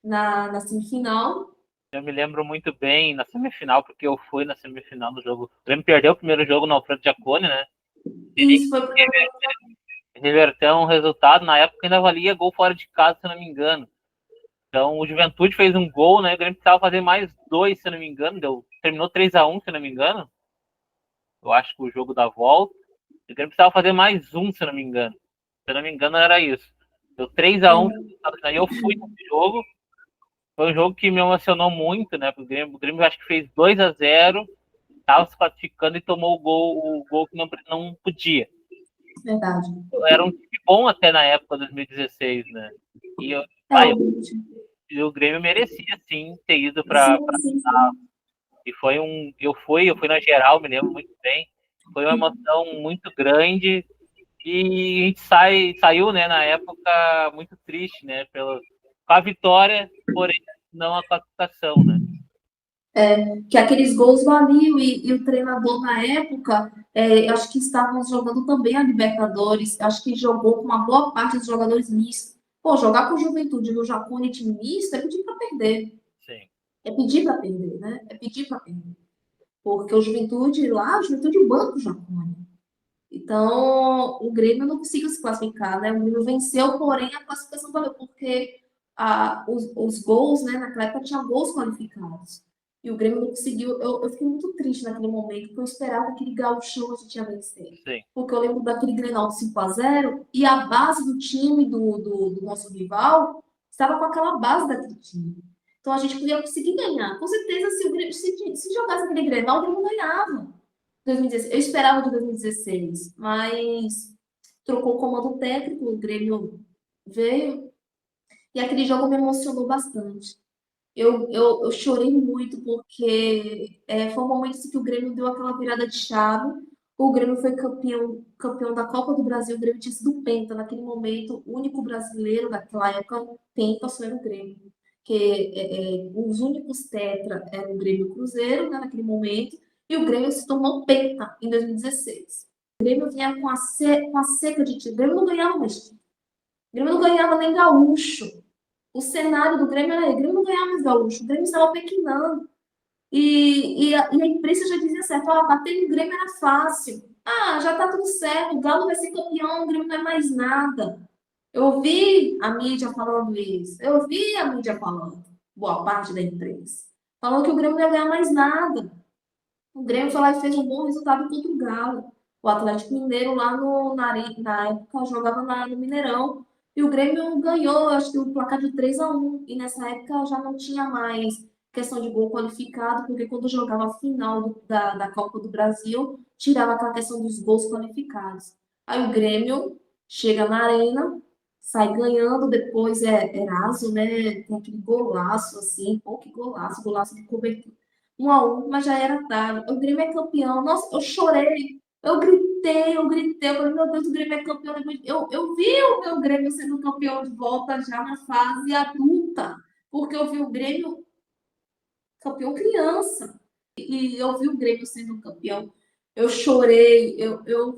na semifinal. Eu me lembro muito bem na semifinal, porque eu fui na semifinal do jogo. O Grêmio perdeu o primeiro jogo no Alfredo Jaconi, né? Isso foi para reverter um resultado. Na época ainda valia gol fora de casa, se não me engano. Então o Juventude fez um gol, né? O Grêmio precisava fazer mais 2, se não me engano. Terminou 3-1, se não me engano. Eu acho que o jogo da volta. O Grêmio precisava fazer mais 1, se não me engano. Se não me engano, era isso. Deu 3-1. Aí eu fui nesse jogo. Foi um jogo que me emocionou muito, né? O Grêmio acho que fez 2-0, estava se classificando e tomou o gol que não podia. Verdade. Era um time bom até na época, 2016, né? E o Grêmio merecia, sim, ter ido para. E foi eu fui na geral, me lembro muito bem. Foi uma emoção muito grande e a gente saiu, né, na época muito triste, né, com a vitória, porém não a classificação, né? Que aqueles gols valiam e o treinador na época, acho que estávamos jogando também a Libertadores, acho que jogou com uma boa parte dos jogadores mistos. Pô, jogar com Juventude no Jacone time misto é pedir para perder. Sim. É pedir para perder, né? É pedir para perder. porque o Juventude banca o Jacone. Então, o Grêmio não conseguiu se classificar, né? O Grêmio venceu, porém a classificação valeu, porque os gols, né, naquela época tinha gols qualificados. E o Grêmio não conseguiu. Eu fiquei muito triste naquele momento, porque eu esperava aquele gauchão a gente ia vencer. Sim. Porque eu lembro daquele Grenal de 5-0 e a base do time do nosso rival estava com aquela base daquele time. Então a gente podia conseguir ganhar. Com certeza, se o Grêmio, se jogasse aquele Grenal, o Grêmio ganhava. 2016. Eu esperava de 2016, mas trocou o comando técnico, o Grêmio veio e aquele jogo me emocionou bastante. Eu chorei muito porque foi um momento assim, que o Grêmio deu aquela virada de chave. O Grêmio foi campeão da Copa do Brasil. O Grêmio tinha sido penta naquele momento. O único brasileiro daquela época penta só era o Grêmio. Que os únicos tetra eram o Grêmio e o Cruzeiro, né, naquele momento. E o Grêmio se tornou penta em 2016. O Grêmio vinha com a seca de título. O Grêmio não ganhava mais título. O Grêmio não ganhava nem gaúcho. O cenário do Grêmio era: o Grêmio não ganhava mais gaúcho, o Grêmio estava pequenando. E a imprensa já dizia certo: bater no Grêmio era fácil. Já tá tudo certo, o Galo vai ser campeão, o Grêmio não é mais nada. Eu ouvi a mídia falando isso, eu ouvi a mídia falando, boa parte da imprensa, falando que o Grêmio não ia ganhar mais nada. O Grêmio foi lá e fez um bom resultado contra o Galo. O Atlético Mineiro lá na época jogava no Mineirão. E o Grêmio ganhou, acho que o placar de 3-1. E nessa época já não tinha mais questão de gol qualificado, porque quando jogava a final da Copa do Brasil, tirava aquela questão dos gols qualificados. Aí o Grêmio chega na arena, sai ganhando, depois é Eraso, né? Tem aquele golaço assim, pô, que golaço, golaço de cobertura. 1-1, mas já era tarde. O Grêmio é campeão. Nossa, eu chorei. Eu gritei. Eu falei, meu Deus, o Grêmio é campeão. Eu vi o meu Grêmio sendo campeão de volta já na fase adulta. Porque eu vi o Grêmio campeão criança. E eu vi o Grêmio sendo campeão. Eu chorei.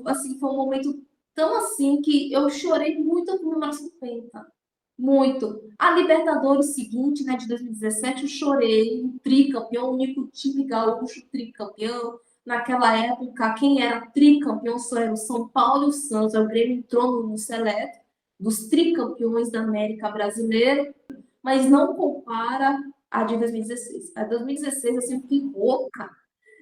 Assim, foi um momento tão assim que eu chorei muito a comemoração do Penta. Muito. A Libertadores seguinte, né, de 2017, eu chorei. O tricampeão, o único time gaúcho tricampeão. Naquela época, quem era tricampeão só era o São Paulo e o Santos. O Grêmio entrou no seleto dos tricampeões da América brasileira, mas não compara a de 2016. A de 2016, assim, eu fiquei rouca.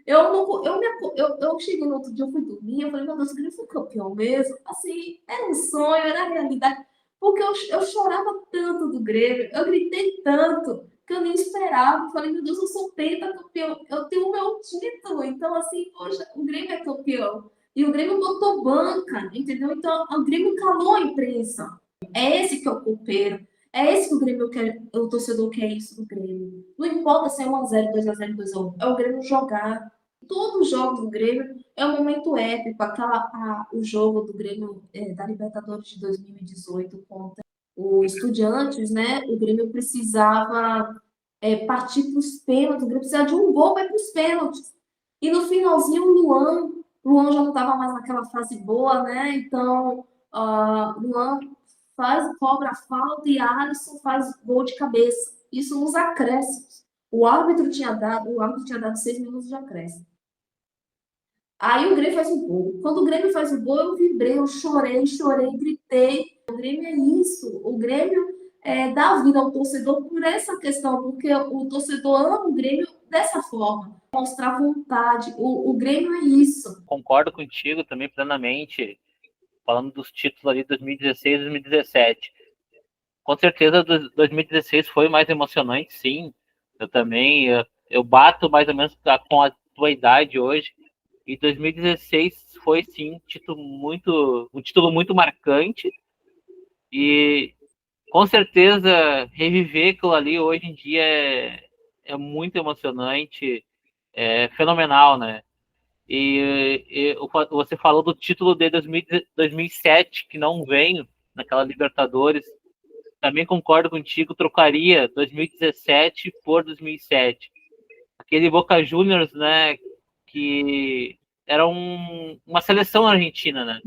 Eu cheguei no outro dia, eu fui dormir, eu falei, meu Deus, o Grêmio foi campeão mesmo. Assim, era um sonho, era realidade. Porque eu chorava tanto do Grêmio, eu gritei tanto, que eu nem esperava. Eu falei, meu Deus, eu sou pentacampeão, eu tenho o meu título. Então, assim, poxa, o Grêmio é campeão. E o Grêmio botou banca, entendeu? Então, o Grêmio calou a imprensa. É esse que é o copeiro. É esse que o Grêmio quer, o torcedor quer isso do Grêmio. Não importa se é 1-0, 2-0, 2-1. É o Grêmio jogar. Todos os jogos do Grêmio é um momento épico. O jogo do Grêmio da Libertadores de 2018 contra o Estudiantes, né? O Grêmio precisava partir para os pênaltis. O Grêmio precisava de um gol para ir para os pênaltis. E no finalzinho, o Luan já não estava mais naquela fase boa, né? Então, o Luan cobra a falta e a Alisson faz gol de cabeça. Isso nos acréscimos. O árbitro tinha dado 6 minutos de acréscimo. Aí o Grêmio faz o gol. Quando o Grêmio faz o gol, eu vibrei, eu chorei, gritei. O Grêmio é isso. O Grêmio dá vida ao torcedor por essa questão, porque o torcedor ama o Grêmio dessa forma. Mostrar vontade. O Grêmio é isso. Concordo contigo também plenamente, falando dos títulos ali de 2016 e 2017. Com certeza 2016 foi mais emocionante, sim. Eu também, eu bato mais ou menos com a tua idade hoje. E 2016 foi sim um título muito marcante. E com certeza reviver aquilo ali hoje em dia é muito emocionante, é fenomenal, né? E você falou do título de 2007, que não veio naquela Libertadores. Também concordo contigo, trocaria 2017 por 2007. Aquele Boca Juniors, né, que era uma seleção argentina, né?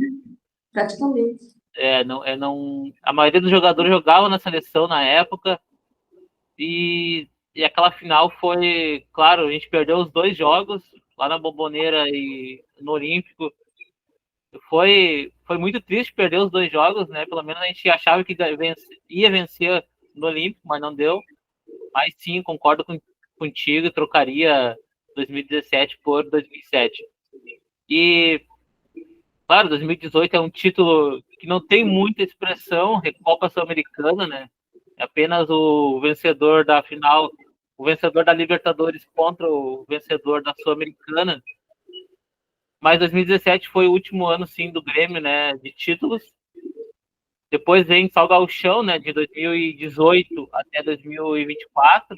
Praticamente. Não, a maioria dos jogadores jogava na seleção na época e aquela final foi, claro, a gente perdeu os 2 jogos, lá na Bombonera e no Olímpico. Foi muito triste perder os 2 jogos, né? Pelo menos a gente achava que ia vencer no Olímpico, mas não deu. Mas sim, concordo contigo, trocaria 2017 por 2007. E, claro, 2018 é um título que não tem muita expressão, Recopa Sul-Americana, né? É apenas o vencedor da final, o vencedor da Libertadores contra o vencedor da Sul-Americana. Mas 2017 foi o último ano, sim, do Grêmio, né, de títulos. Depois vem só o Gauchão, né, de 2018 até 2024.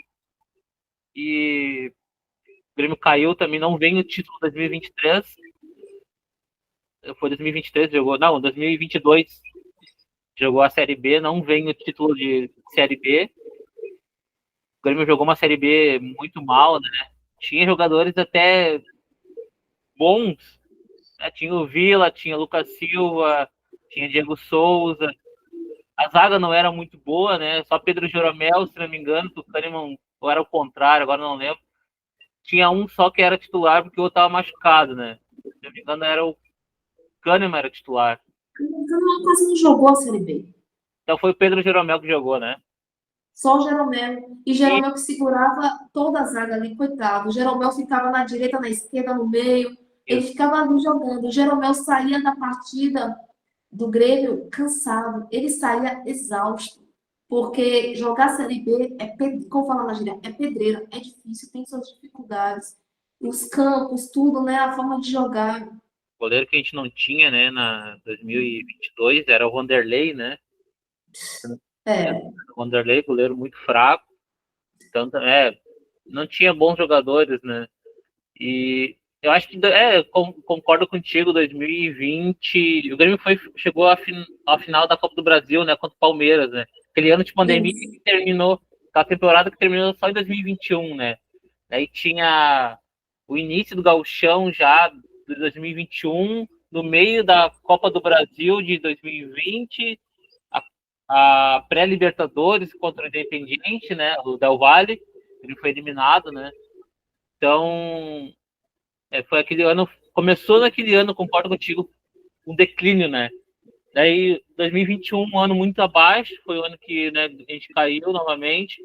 E o Grêmio caiu também, não vem o título 2023. Foi 2023, jogou, não, 2022 jogou a Série B, não vem o título de Série B. O Grêmio jogou uma Série B muito mal, né? Tinha jogadores até bons, né? Tinha o Vila, tinha o Lucas Silva, tinha Diego Souza. A zaga não era muito boa, né? Só Pedro Jeromel, se não me engano, o Kahneman, ou era o contrário, agora não lembro. Tinha um só que era titular porque o outro estava machucado, né? Se não me engano, era o Kahneman era titular. Então, quase não jogou a Série B. Então foi o Pedro Jeromel que jogou, né? Só o Jeromel. E E Jeromel que segurava toda a zaga ali, coitado. O Jeromel ficava na direita, na esquerda, no meio. Ele isso, ficava ali jogando. O Jeromel saía da partida do Grêmio cansado. Ele saía exausto. Porque jogar Série B como fala na gíria, é pedreira, é difícil, tem suas dificuldades. Os campos, tudo, né? A forma de jogar. goleiro que a gente não tinha, né, na 2022 era o Vanderlei, né? É, O Vanderlei, goleiro muito fraco. Então, não tinha bons jogadores, né? E eu acho que concordo contigo, 2020, o Grêmio chegou à final da Copa do Brasil, né, contra o Palmeiras, né? Aquele ano de pandemia que isso. terminou, aquela temporada que terminou só em 2021, né? Aí tinha o início do Gauchão já de 2021, no meio da Copa do Brasil de 2020, a pré-Libertadores contra o Independiente, né, o Del Valle, ele foi eliminado, né? Então, foi aquele ano, começou naquele ano, concordo contigo, um declínio, né? Daí 2021, um ano muito abaixo, foi o ano que, né, a gente caiu novamente,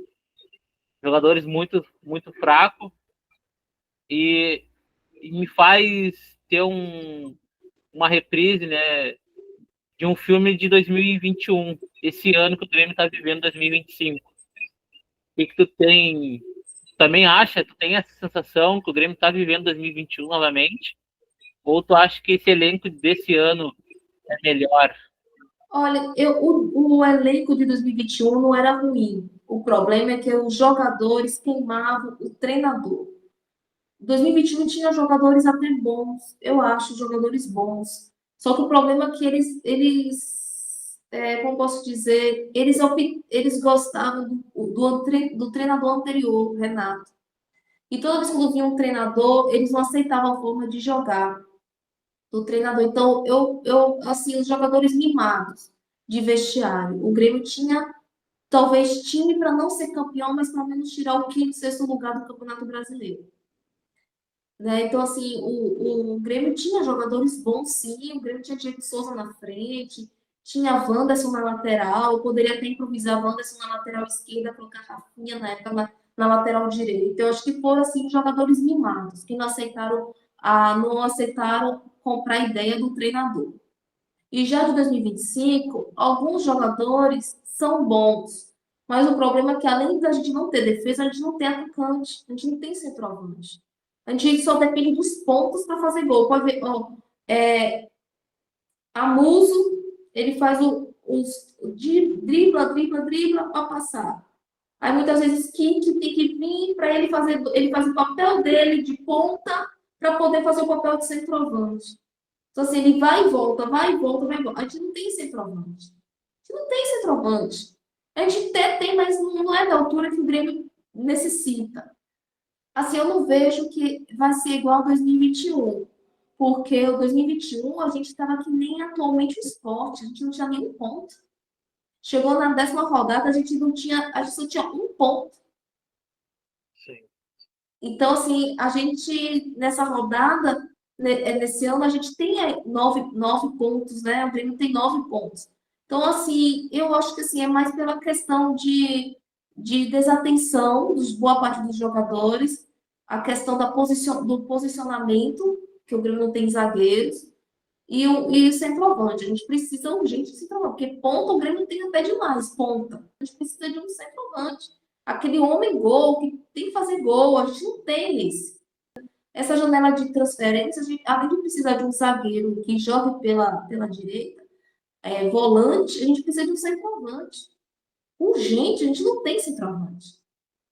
jogadores muito muito fracos e me faz ter uma reprise, né, de um filme de 2021, esse ano que o Grêmio está vivendo, 2025. O que tu tem? Também acha, tu tem essa sensação que o Grêmio está vivendo 2021 novamente? Ou tu acha que esse elenco desse ano é melhor? Olha, o elenco de 2021 não era ruim. O problema é que os jogadores queimavam o treinador. 2021 tinha jogadores até bons, eu acho, jogadores bons. Só que o problema é que como posso dizer, eles gostavam do treinador anterior, Renato. E toda vez que vinha um treinador, eles não aceitavam a forma de jogar do treinador. Então, assim, os jogadores mimados de vestiário. O Grêmio tinha, talvez, time para não ser campeão, mas pelo menos tirar o quinto, sexto lugar do Campeonato Brasileiro. Né? Então, assim, o Grêmio tinha jogadores bons, sim. O Grêmio tinha Diego Souza na frente, tinha Wanderson na lateral, poderia até improvisar Wanderson na lateral esquerda, colocar Rafinha na época na lateral direita. Eu acho que foram, assim, jogadores mimados, que não aceitaram comprar a ideia do treinador. E já de 2025, alguns jogadores são bons, mas o problema é que além da gente não ter defesa, a gente não tem atacante, a gente não tem centroavante. A gente só depende dos pontos para fazer gol. Pode ver, Amuso, ele faz dribla para passar. Aí muitas vezes Kik tem que vir para ele faz o papel dele de ponta para poder fazer o papel de centroavante. Então, assim, ele vai e volta, vai e volta, vai e volta. A gente não tem centroavante. A gente não tem centroavante. A gente até tem, mas não é da altura que o Grêmio necessita. Assim, eu não vejo que vai ser igual a 2021. Porque o 2021 a gente estava que nem atualmente o esporte, a gente não tinha nenhum ponto. Chegou na 10ª rodada, a gente só tinha um ponto. Sim. Então, assim, a gente, nessa rodada, nesse ano, a gente tem nove pontos, né? O Grêmio tem 9 pontos. Então, assim, eu acho que assim, é mais pela questão de desatenção dos boa parte dos jogadores, a questão do posicionamento, que o Grêmio não tem zagueiros, e o centroavante. A gente precisa urgente de centroavante, porque ponta o Grêmio não tem até demais, ponta. A gente precisa de um centroavante. Aquele homem gol, que tem que fazer gol, a gente não tem esse. Essa janela de transferência, além de precisar de um zagueiro que jogue pela direita, volante, a gente precisa de um centroavante. Urgente, a gente não tem centroavante.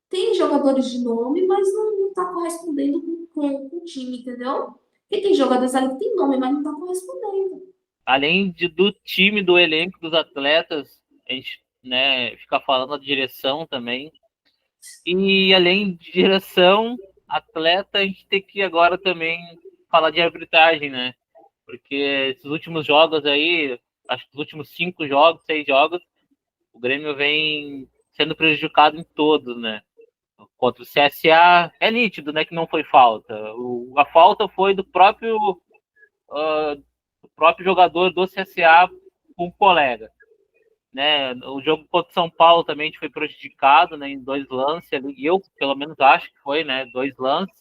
Tem jogadores de nome, mas não está correspondendo com o time, entendeu? Porque tem jogadores ali que tem nome, mas não está correspondendo. Além do time, do elenco, dos atletas, a gente, né, fica falando da direção também. E além de direção, atleta, a gente tem que agora também falar de arbitragem, né? Porque esses últimos jogos aí, acho que os últimos 5 jogos, 6 jogos, o Grêmio vem sendo prejudicado em todos, né? Contra o CSA, é nítido, né, que não foi falta. A falta foi do próprio jogador do CSA com o colega. Né? O jogo contra o São Paulo também a gente foi prejudicado, né, em 2 lances ali, e eu pelo menos acho que foi, né, 2 lances,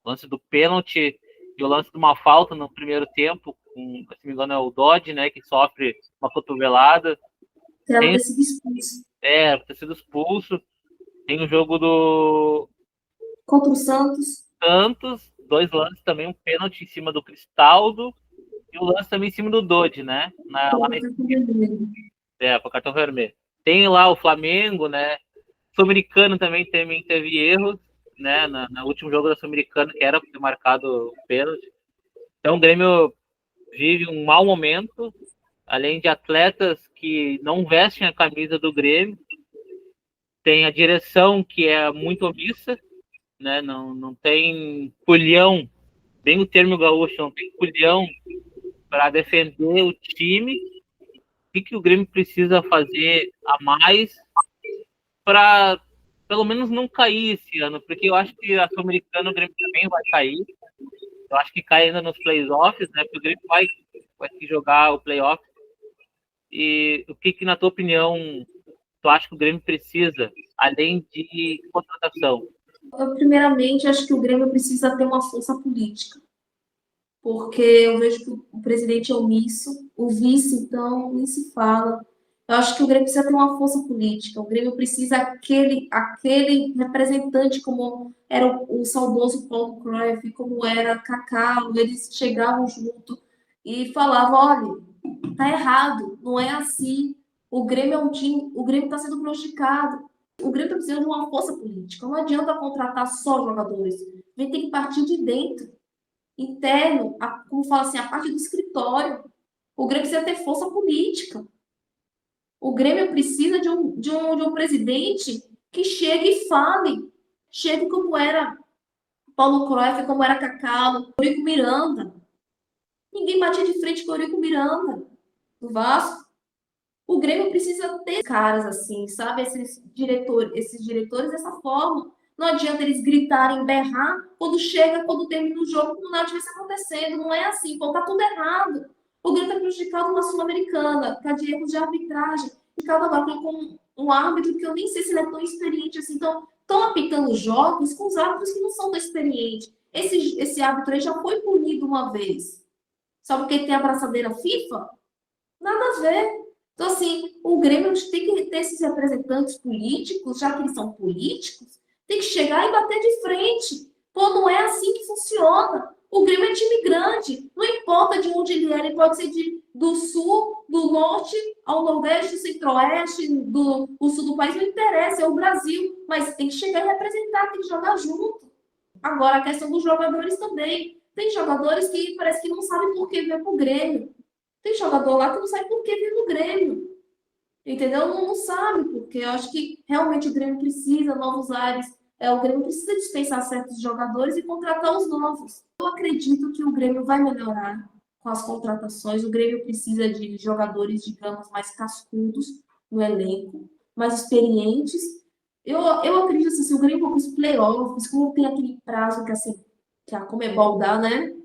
lance do pênalti e o lance de uma falta no primeiro tempo, se não me engano é o Dodge, né, que sofre uma cotovelada, Ela tem, ter sido expulso. ter sido expulso, tem o jogo do Contra o Santos. Santos, 2 lances também, um pênalti em cima do Cristaldo e o lance também em cima do Dodge, né, lá na pro cartão vermelho. Tem lá o Flamengo, né, Sul-Americano também teve erros, né, no último jogo da Sul-Americana, que era para ter marcado o pênalti. Então o Grêmio vive um mau momento, além de atletas que não vestem a camisa do Grêmio, tem a direção que é muito omissa, né, não tem culhão, bem o termo gaúcho, não tem culhão para defender o time. O que o Grêmio precisa fazer a mais para pelo menos não cair esse ano, porque eu acho que a Sul-Americana o Grêmio também vai cair. Eu acho que cai ainda nos playoffs, né? Porque o Grêmio vai jogar o playoff. E o que, na tua opinião, tu acha que o Grêmio precisa, além de contratação? Eu, primeiramente, acho que o Grêmio precisa ter uma força política, porque eu vejo que o presidente é omisso, o vice, então, nem se fala. Eu acho que o Grêmio precisa ter uma força política, o Grêmio precisa aquele representante, como era o saudoso Paulo Cruyff, como era Kaká, eles chegavam junto e falavam, olha, tá errado, não é assim, o Grêmio é um time, o Grêmio está sendo prejudicado, o Grêmio está precisando de uma força política, não adianta contratar só jogadores, a gente tem que partir de dentro, interno, como fala assim, a parte do escritório. O Grêmio precisa ter força política. O Grêmio precisa de um presidente que chegue e fale. Chegue como era Paulo Cruyff, como era Cacau, Eurico Miranda. Ninguém batia de frente com o Eurico Miranda, do Vasco. O Grêmio precisa ter caras assim, sabe? Esses diretores dessa forma. Não adianta eles gritarem, berrar, quando termina o jogo, como nada estivesse acontecendo. Não é assim, pô, tá tudo errado. O Grêmio está prejudicado na Sul-Americana, por causa de erros de arbitragem. E cada agora colocou um árbitro que eu nem sei se ele é tão experiente assim. Então, estão apitando jogos com os árbitros que não são tão experientes. Esse árbitro aí já foi punido uma vez. Só porque tem a braçadeira FIFA? Nada a ver. Então, assim, o Grêmio tem que ter esses representantes políticos, já que eles são políticos, tem que chegar e bater de frente. Pô, não é assim que funciona. O Grêmio é time grande. Não importa de onde ele pode ser do sul, do norte ao nordeste, centro-oeste, do sul do país, não interessa, é o Brasil. Mas tem que chegar e representar, tem que jogar junto. Agora, a questão dos jogadores também. Tem jogadores que parece que não sabem por que vir pro Grêmio. Tem jogador lá que não sabe por que vir no Grêmio. Entendeu? Não sabe, porque eu acho que realmente o Grêmio precisa novos ares. O Grêmio precisa dispensar certos jogadores e contratar os novos. Eu acredito que o Grêmio vai melhorar com as contratações. O Grêmio precisa de jogadores, digamos, mais cascudos no elenco, mais experientes. Eu acredito assim, se o Grêmio for para os playoffs, como tem aquele prazo que, assim, que a Conmebol dá, né?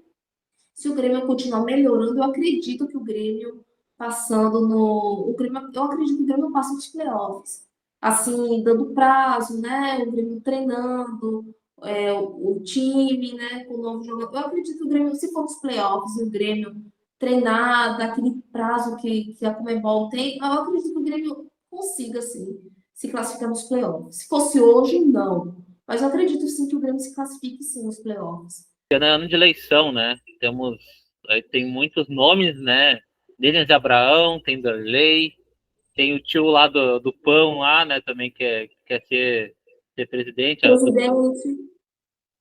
Se o Grêmio continuar melhorando, eu acredito que o Grêmio passando no. Eu acredito que o Grêmio passa nos playoffs. Assim, dando prazo, né? O Grêmio treinando, o time, né? Com o novo jogador. Eu acredito que o Grêmio, se for nos playoffs e o Grêmio treinar daquele prazo que a Conmebol tem, eu acredito que o Grêmio consiga, assim, se classificar nos playoffs. Se fosse hoje, não. Mas eu acredito sim que o Grêmio se classifique sim nos playoffs. É ano de eleição, né? Aí tem muitos nomes, né? Denis Abraão, tem Darley, tem o tio lá do Pão lá, né? Também quer ser presidente. Presidente,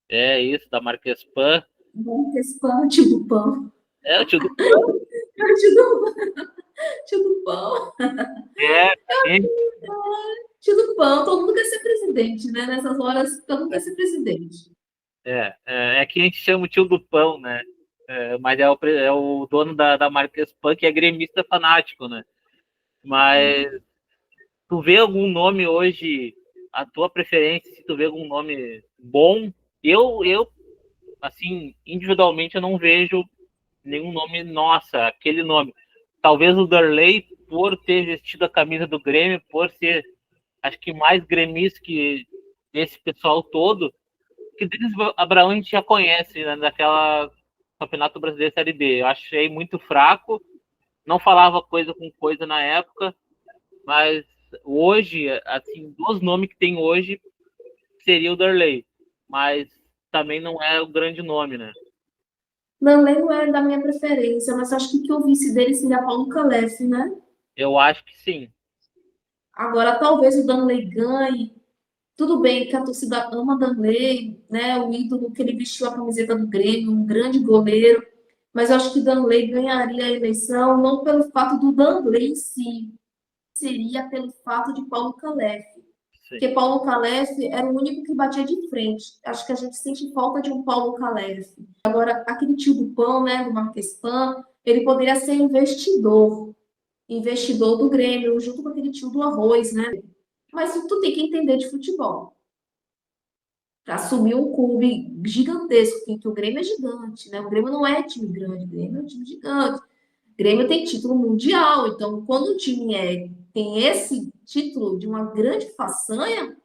É isso, da Marques Pan. bom restaurante do pão. É o tio do Tio do, tio do pão. é, sim. Tio do pão. Todo mundo quer ser presidente, né? Nessas horas, todo mundo quer ser presidente. É que a gente chama o tio do Pão, né? Mas é o dono da Marques Pan, que é gremista fanático, né? Mas tu vê algum nome hoje, a tua preferência, se tu vê algum nome bom? Eu assim, individualmente, eu não vejo nenhum nome, nossa, aquele nome. Talvez o Darley, por ter vestido a camisa do Grêmio, por ser, acho que mais gremista que esse pessoal todo, que Denis Abraão a gente já conhece, né, daquela Campeonato Brasileiro Série B. Eu achei muito fraco, não falava coisa com coisa na época, mas hoje, assim, dos nomes que tem hoje, seria o Darley, mas também não é o grande nome, né? Não, não é da minha preferência, mas acho que o vice dele seria Paulo Calef, né? Eu acho que sim. Agora, talvez o Danley ganhe. Tudo bem que a torcida ama Danley, né? O ídolo que ele vestiu a camiseta do Grêmio, um grande goleiro. Mas eu acho que Danley ganharia a eleição, não pelo fato do Danley em si, seria pelo fato de Paulo Calef. Sim. Porque Paulo Calef era o único que batia de frente. Acho que a gente sente falta de um Paulo Calef. Agora, aquele tio do pão, né, do Marques Pan, ele poderia ser investidor do Grêmio, junto com aquele tio do arroz, né? Mas tu tem que entender de futebol. Para assumir um clube gigantesco, que o Grêmio é gigante, né? O Grêmio não é time grande, o Grêmio é um time gigante. O Grêmio tem título mundial, então quando o time tem esse título de uma grande façanha,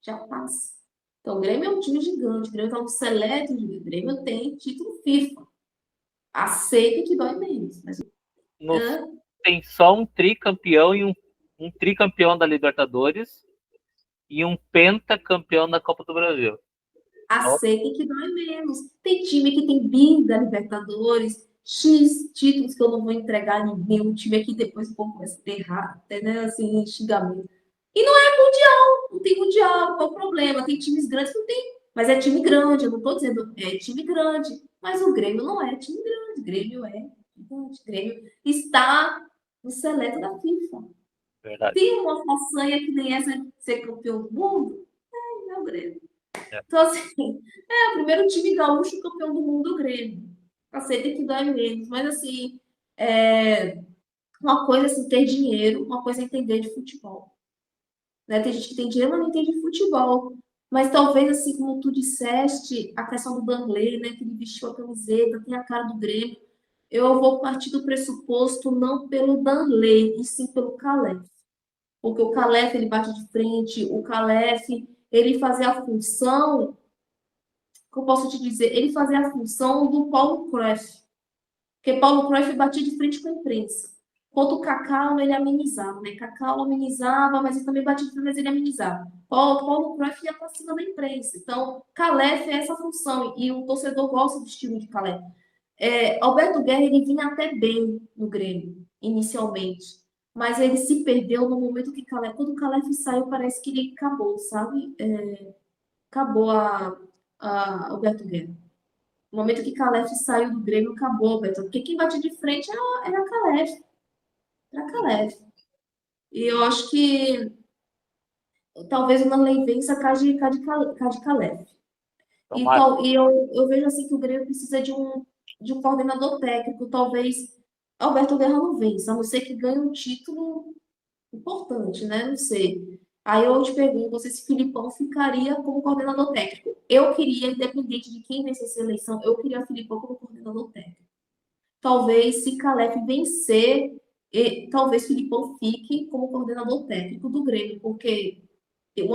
já passa. Então, o Grêmio é um time gigante, o Grêmio está no seleto, o Grêmio tem título FIFA. Aceita que dói menos. Mas, No, tem só um tricampeão e um tricampeão da Libertadores e um pentacampeão da Copa do Brasil. aceita que dói menos. Tem time que tem bi da Libertadores, X títulos que eu não vou entregar a ninguém. Um time aqui depois o povo começa a terrar, né? Assim, xingamento. E não é mundial, não tem mundial, qual o problema? Tem times grandes que não tem, mas é time grande, eu não estou dizendo é time grande, mas o Grêmio não é time grande, o Grêmio é gigante, o Grêmio está no seleto da FIFA. Verdade. Tem uma façanha que nem essa de ser campeão do mundo? É o Grêmio. É. Então, assim, o primeiro time gaúcho campeão do mundo é o Grêmio. Aceita que dói menos, mas assim, uma coisa é assim, ter dinheiro, uma coisa é entender de futebol. Né? Tem gente que tem dinheiro, mas não entende de futebol. Mas talvez, assim como tu disseste, a questão do Bangley, né, que ele vestiu a camiseta, tem a cara do Grêmio, eu vou partir do pressuposto não pelo Danley, e sim pelo Calef. Porque o Calef, ele bate de frente, o Calef, ele fazia a função, que eu posso te dizer, ele fazia a função do Paulo Cruyff. Porque Paulo Cruyff batia de frente com a imprensa. Enquanto o Cacau, ele amenizava, né? Cacau amenizava, mas ele também batia de frente, mas ele amenizava. Paulo Cruyff ia para cima da imprensa. Então, Calef é essa função, e o torcedor gosta do estilo de Calef. Alberto Guerra, ele vinha até bem no Grêmio, inicialmente. Mas ele se perdeu no momento que Calef... Quando o Calef saiu, parece que ele acabou, sabe? Acabou Alberto Guerra. No momento que Calef saiu do Grêmio, acabou, Beto. Porque quem bate de frente era Calef. Era Calef. E eu acho que talvez o Nanley vença Cade Calef. Tomara. E eu vejo assim que o Grêmio precisa de um coordenador técnico. Talvez Alberto Guerra não vença, a não ser que ganhe um título importante, né? Não sei. Aí eu te pergunto se Filipão ficaria como coordenador técnico. Eu queria, independente de quem vencesse a eleição, eu queria Filipão como coordenador técnico. Talvez, se Calef vencer, talvez Filipão fique como coordenador técnico do Grêmio, porque tem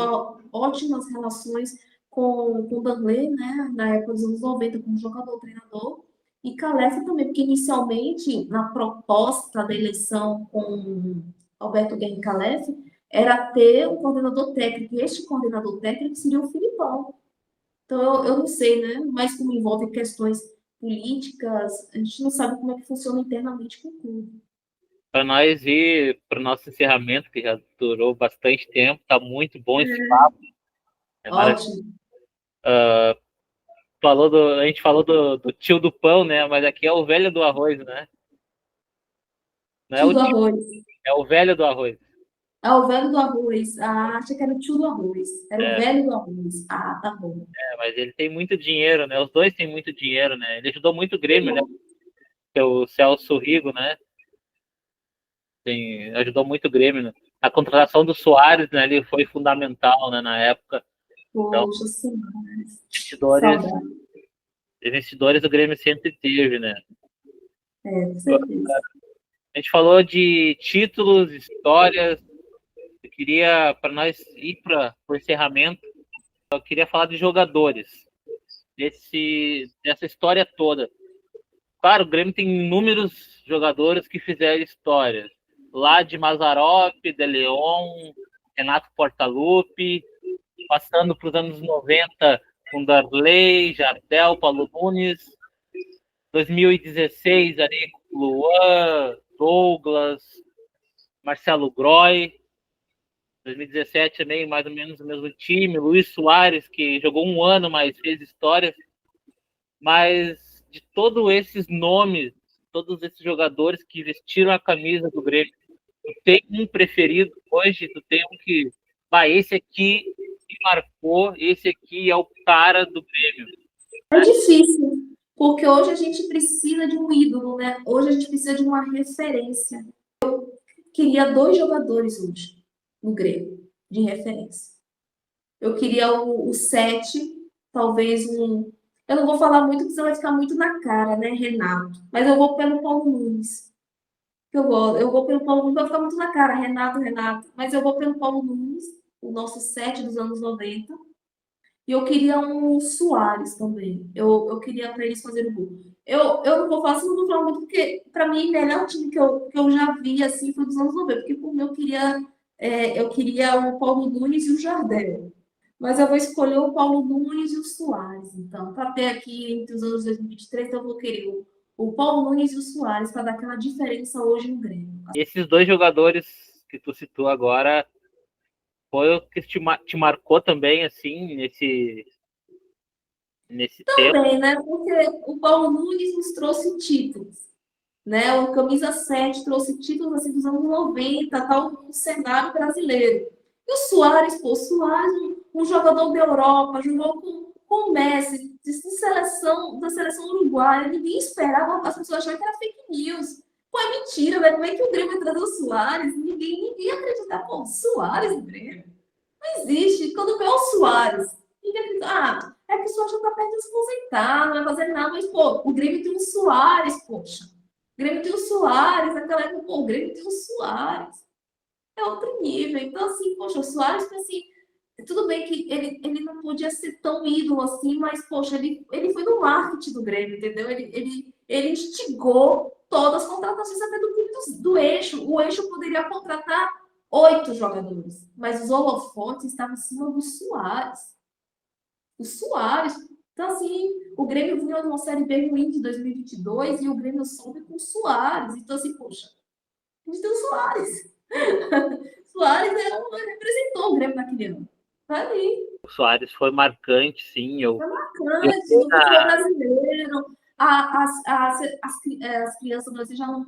ótimas relações com o Danley, né, na época dos anos 90, como jogador, treinador, e Calef também, porque inicialmente, na proposta da eleição com Alberto Guerra e Calef, era ter um coordenador técnico, e este coordenador técnico seria o Filipão. Então, eu não sei, né, mas como envolve questões políticas, a gente não sabe como é que funciona internamente com o clube. Para nós ir para o nosso encerramento, que já durou bastante tempo, tá muito bom esse papo. É maravilhoso. Ótimo. A gente falou do tio do pão, né? Mas aqui é o velho do arroz, né? Não é Tio o do tio, arroz. é o velho do arroz. Ah, o velho do arroz. Ah, achei que era o tio do arroz. Era o É, velho do arroz. Ah, tá bom. mas ele tem muito dinheiro, né? Os dois têm muito dinheiro, né? Ele ajudou muito o Grêmio, né? Que é o Celso Rigo, né? Ajudou muito o Grêmio, né? A contratação do Soares, né? Ele foi fundamental, né? Na época. Então, Poxa, sim. investidores, Saudade. investidores do Grêmio sempre teve, né? É, com certeza. A gente falou de títulos, histórias. Eu queria, para nós ir para o encerramento, eu queria falar de jogadores, dessa história toda. Claro, o Grêmio tem inúmeros jogadores que fizeram história. Lá de Mazarop, De Leon, Renato Portaluppi, passando para os anos 90 com Darley, Jardel, Paulo Nunes. 2016 ali com Luan, Douglas, Marcelo Groy. 2017 também, mais ou menos o mesmo time. Luiz Soares, que jogou um ano, mas fez história. Mas de todos esses nomes, todos esses jogadores que vestiram a camisa do Grêmio, tu tem um preferido hoje? Tu tem um que, esse aqui me marcou, esse aqui é o cara do Grêmio. É difícil, porque hoje a gente precisa de um ídolo, né? Hoje a gente precisa de uma referência. Queria dois jogadores hoje no Grêmio, de referência. Eu queria o 7, talvez um. Eu não vou falar muito, porque senão vai ficar muito na cara, né, Renato? Mas eu vou pelo Paulo Nunes. Eu vou pelo Paulo Nunes, vai ficar muito na cara, Renato, Renato. Mas eu vou pelo Paulo Nunes, o nosso 7 dos anos 90. E eu queria um Soares também. Eu queria para eles fazerem o gol. Eu não vou falar assim, não vou falar muito, porque para mim o melhor time que eu já vi assim foi dos anos 90. Porque por mim eu queria o Paulo Nunes e o Jardel. Mas eu vou escolher o Paulo Nunes e o Soares. Então, para ter aqui entre os anos 2023, então eu vou querer o Paulo Nunes e o Soares para dar aquela diferença hoje no Grêmio. Esses dois jogadores que tu citou agora foi o que te marcou também, assim, nesse tempo. Também, né? Porque o Paulo Nunes nos trouxe títulos, né? O camisa 7 trouxe títulos assim dos anos 90, tal, no cenário brasileiro. E o Soares, pô, o Soares, um jogador da Europa, jogou com o Messi, da seleção uruguaia, ninguém esperava, as pessoas achavam que era fake news. Pô, é mentira, velho. Como é que o Grêmio vai trazer o Soares? Ninguém acredita. Pô, Soares, Grêmio. Não existe. Quando vê o Soares, ninguém acredita. Ah, é que o Soares já tá perto de se aposentar, não vai fazer nada, mas, pô, o Grêmio tem um Soares, poxa. O Grêmio tem o Soares, naquela época, pô, o Grêmio tem o Soares. É outro nível. Então, assim, poxa, o Soares, assim, tudo bem que ele não podia ser tão ídolo assim, mas, poxa, ele foi no marketing do Grêmio, entendeu? Ele instigou todas as contratações até do clube do Eixo. O Eixo poderia contratar 8 jogadores, mas os holofotes estavam em cima do Soares. O Soares. Então, assim, o Grêmio vinha de uma Série B ruim de 2022 e o Grêmio soube com o Soares. Então, assim, poxa, a gente tem o Soares. Soares representou o Grêmio naquele ano. Tá ali. O Soares foi marcante, sim. Foi Eu marcante fui no futebol brasileiro. As crianças brasileiras já não.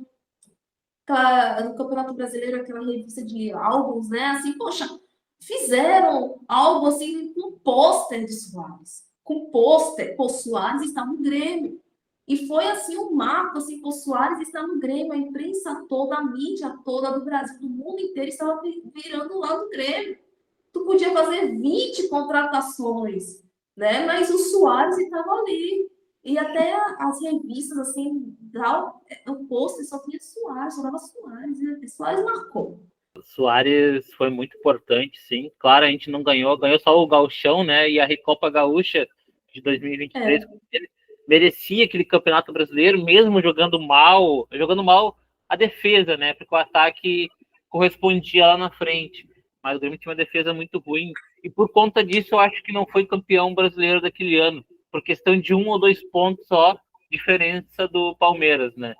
No Campeonato Brasileiro, aquela revista de álbuns, né? Assim, poxa, fizeram algo assim com pôster de Soares. Com pôster. Pô, Soares está no Grêmio. E foi assim um marco, assim, o Soares está no Grêmio, a imprensa toda, a mídia toda do Brasil, do mundo inteiro estava virando lá do Grêmio. tu podia fazer 20 contratações, né? Mas o Suárez estava ali. E até as revistas, assim, o pôster só tinha Suárez, só dava Suárez, e Suárez marcou. O Suárez foi muito importante, sim. Claro, a gente não ganhou, ganhou só o Gauchão, né? E a Recopa Gaúcha de 2023. É, Ele merecia aquele Campeonato Brasileiro, mesmo jogando mal a defesa, né? Porque o ataque correspondia lá na frente. Mas o Grêmio tinha uma defesa muito ruim. E por conta disso, eu acho que não foi campeão brasileiro daquele ano. Por questão de 1 ou 2 pontos só, diferença do Palmeiras, né?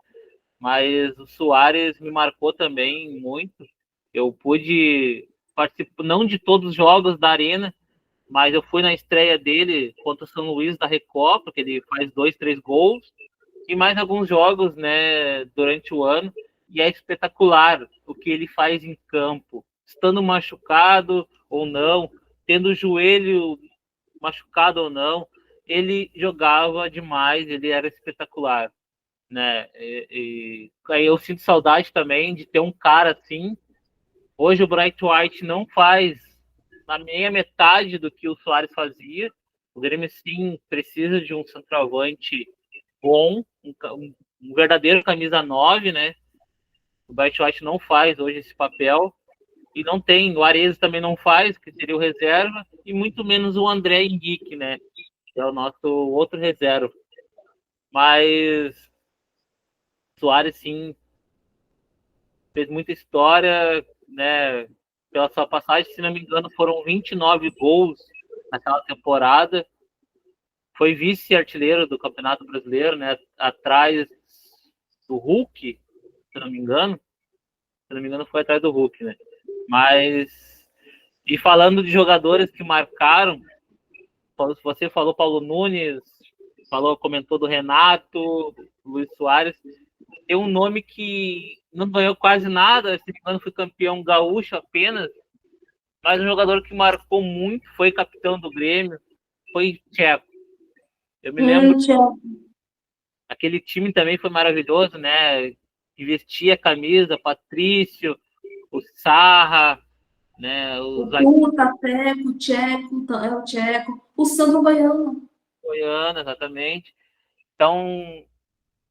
Mas o Suárez me marcou também muito. Eu pude participar, não de todos os jogos da Arena, mas eu fui na estreia dele contra o São Luís da Recopa, que ele faz 2, 3 gols, e mais alguns jogos, né, durante o ano, e é espetacular o que ele faz em campo, estando machucado ou não, tendo o joelho machucado ou não, ele jogava demais, ele era espetacular, né? Aí eu sinto saudade também de ter um cara assim. Hoje o Bright White não faz na meia metade do que o Soares fazia. O Grêmio sim precisa de um centroavante bom, um verdadeiro camisa 9, né? O Bright White não faz hoje esse papel. E não tem, o Ares também não faz, que seria o reserva, e muito menos o André Henrique, né? Que é o nosso outro reserva. Mas o Soares sim fez muita história, né? Pela sua passagem, se não me engano, foram 29 gols naquela temporada. Foi vice-artilheiro do Campeonato Brasileiro, né? Atrás do Hulk, se não me engano. Se não me engano, foi atrás do Hulk, né? Mas. E falando de jogadores que marcaram, você falou Paulo Nunes, comentou do Renato, Luiz Soares. Tem um nome que não ganhou quase nada, se não me engano, foi campeão gaúcho apenas, mas um jogador que marcou muito, foi capitão do Grêmio, foi Tcheco. Eu me lembro, Tchau. aquele time também foi maravilhoso, né? Que vestia a camisa, Patrício, o Sarra, né? O O Tuta, o Tcheco, o Sandro Baiano. Goiano, exatamente. Então,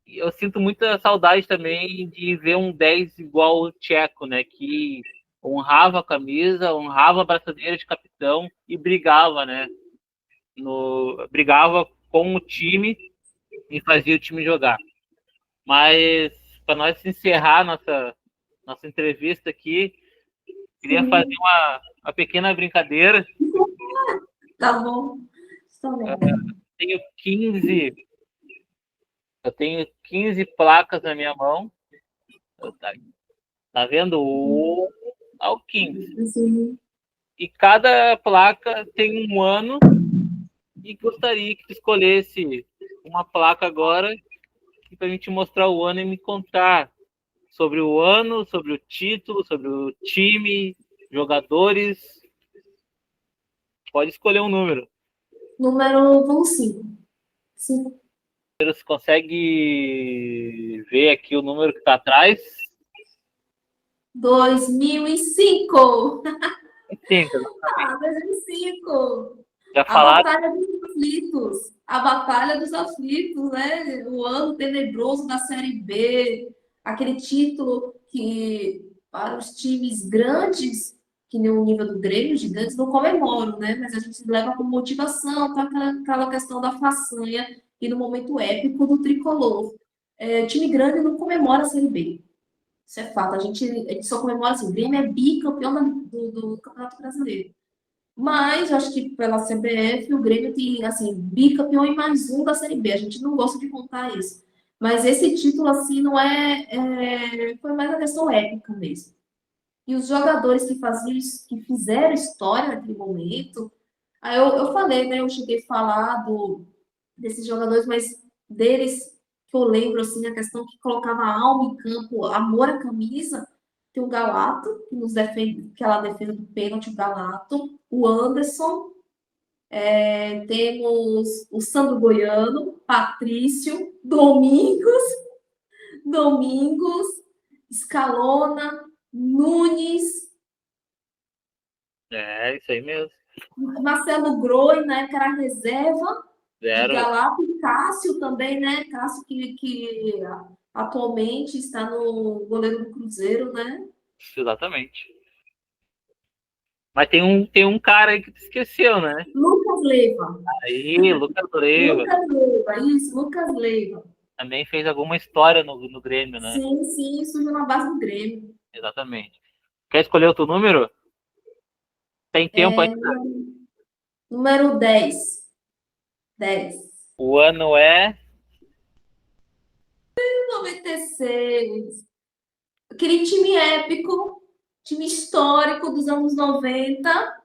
eu sinto muita saudade também de ver um 10 igual o Tcheco, né? Que honrava a camisa, honrava a braçadeira de capitão e brigava, né? Brigava com o time e fazia o time jogar. Mas para nós encerrar nossa entrevista aqui, queria fazer Sim. uma pequena brincadeira. Tá bom. Tá Eu bom. tenho 15, eu tenho 15 placas na minha mão. Tá vendo? O 1 ao 15. Sim. E cada placa tem um ano e gostaria que tu escolhesse uma placa agora para a gente mostrar o ano e me contar sobre o ano, sobre o título, sobre o time, jogadores. Pode escolher um número. Número 5. 5. Você consegue ver aqui o número que está atrás? 2005. 5. 2005. Já A falaram? Batalha dos Aflitos. A Batalha dos Aflitos, né? O ano tenebroso da Série B. Aquele título que, para os times grandes, que nem o nível do Grêmio, gigantes, não comemoram, né? Mas a gente leva como motivação para aquela questão da façanha e no momento épico do tricolor. Time grande não comemora a Série B. Isso é fato. A gente só comemora assim, o Grêmio é bicampeão do Campeonato Brasileiro. Mas eu acho que pela CBF o Grêmio tem assim, bicampeão e mais um da Série B. A gente não gosta de contar isso. Mas esse título, assim, não foi mais a questão épica mesmo. E os jogadores que fizeram história naquele momento. Aí eu falei, né? Eu cheguei a falar desses jogadores, mas deles que eu lembro, assim, a questão que colocava alma em campo, amor à camisa, tem o Galato, que nos defende, aquela defesa do pênalti, o Galato, o Anderson, temos o Sandro Goiano, Patrício, Domingos, Scalona, Nunes, É, isso aí mesmo. Marcelo Groi, né, que era reserva de Zero, Galápagos, Cássio também, né? Cássio que atualmente está no goleiro do Cruzeiro, né? exatamente. Mas tem um cara aí que tu esqueceu, né? Lucas Leiva. Aí, Lucas Leiva Lucas Leiva, isso, Lucas Leiva. também fez alguma história no Grêmio, né? Sim, sim, surgiu na base do Grêmio. Exatamente. Quer escolher outro número? Tem tempo É, ainda. número 10. 10. O ano é 96. Aquele time épico, time histórico dos anos 90.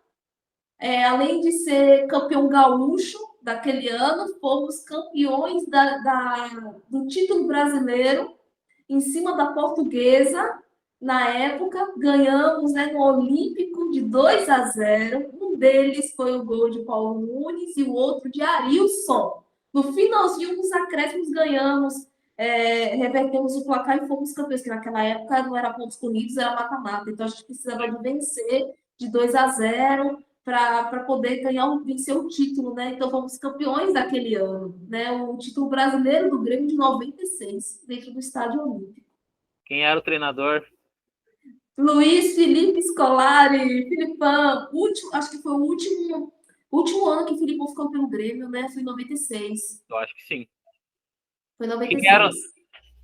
Além de ser campeão gaúcho daquele ano, fomos campeões do título brasileiro em cima da Portuguesa. Na época, ganhamos, né, no Olímpico de 2-0. Um deles foi o gol de Paulo Nunes e o outro de Arilson. No finalzinho dos acréscimos, ganhamos, revertemos o placar e fomos campeões, que naquela época não era pontos corridos, era mata-mata. Então a gente precisava de vencer de 2-0 para poder vencer o título, né? Então fomos campeões daquele ano, né? O título brasileiro do Grêmio de 96, dentro do Estádio Olímpico. quem era o treinador? Luiz Felipe Scolari, Filipão, acho que foi o último ano que o Filipão ficou pelo Grêmio, né? Foi em 96. Eu acho que sim. Foi em Quem era, 96.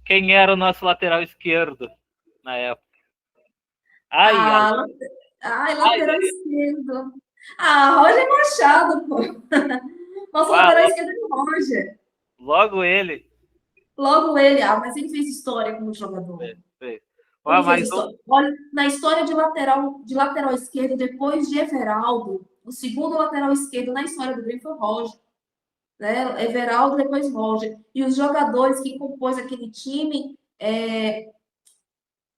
quem era o nosso lateral esquerdo na época? Ai, ai, Ah, ai, lateral esquerdo. Roger Machado, pô. Nosso ah, lateral esquerdo é o Roger. logo ele. Logo ele, mas ele fez história como jogador. Fez. Ah, Ele fez mais um. história. Olha, na história de lateral esquerdo, depois de Everaldo, o segundo lateral esquerdo na história do Grêmio foi o Roger. Né? Everaldo, depois Roger. E os jogadores que compôs aquele time,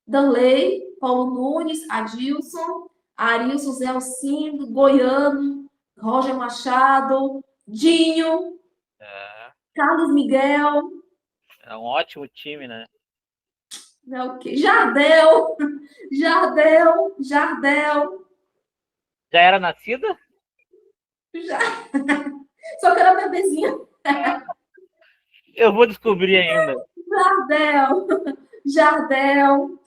Danley, Paulo Nunes, Adilson, Arilson, Zé Alcindo, Goiano, Roger Machado, Dinho, É, Carlos Miguel, é um ótimo time, né? né, o quê? Jardel, Jardel, Já era nascida? já. Só que era bebezinho. Eu vou descobrir ainda. Jardel, Jardel.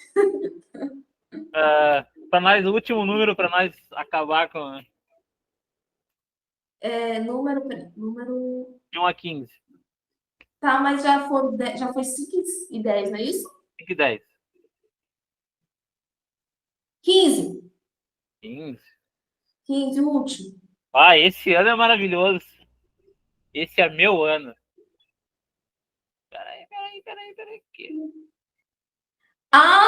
Para nós, o último número para nós acabar com Número. de 1 a 15. Tá, mas já foi 5 e 10, não é isso? 5 e 10. 15. 15. 15, o último. Ah, esse ano é maravilhoso. Esse é meu ano. Peraí.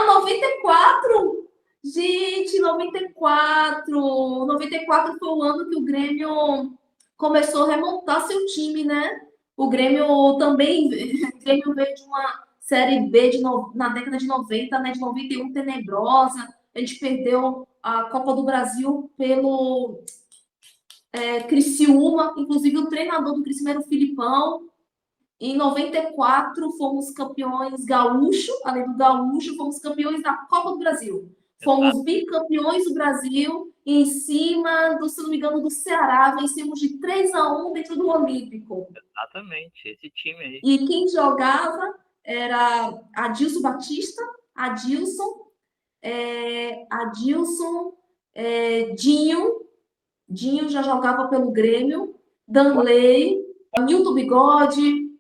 94! Gente, 94! 94 foi o ano que o Grêmio começou a remontar seu time, né? O Grêmio também o Grêmio veio de uma Série B na década de 90, né? De 91, tenebrosa. A gente perdeu a Copa do Brasil pelo Criciúma. Inclusive, o treinador do Criciúma era o Filipão. Em 94, fomos campeões gaúcho, além do gaúcho, fomos campeões da Copa do Brasil. Fomos bicampeões do Brasil, em cima, se não me engano, do Ceará. Vencemos de 3-1 dentro do Olímpico. Exatamente, esse time aí. E quem jogava era Adilson Batista, Adilson, Dinho. Dinho já jogava pelo Grêmio, Danley, Nilton Bigode,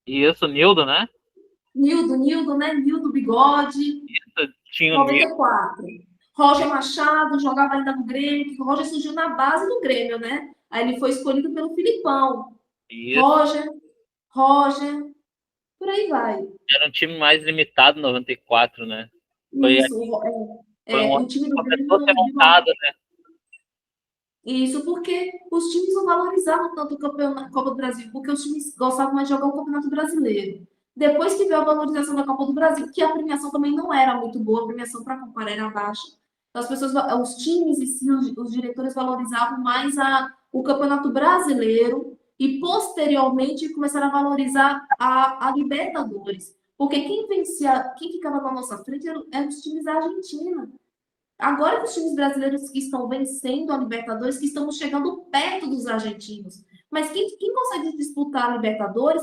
Isso, Nildo, né? Nildo, né? Nildo Bigode, Isso, tinha o Nildo. 94. Roger Machado jogava ainda no Grêmio, que o Roger surgiu na base do Grêmio, né? Aí ele foi escolhido pelo Filipão. Isso. Roger, por aí vai. Era um time mais limitado, 94, né? Foi, Isso, foi um ano o time que do começou a ser Grêmio de montado, né? Isso porque os times não valorizavam tanto o campeonato, Copa do Brasil, porque os times gostavam mais de jogar o Campeonato Brasileiro. Depois que veio a valorização da Copa do Brasil, que a premiação também não era muito boa, a premiação para comparar era baixa. Então, os times e si, os diretores valorizavam mais o Campeonato Brasileiro e posteriormente começaram a valorizar a Libertadores. Porque quem ficava na nossa frente eram os times da Argentina. Agora que os times brasileiros que estão vencendo a Libertadores, que estamos chegando perto dos argentinos. Mas quem consegue disputar a Libertadores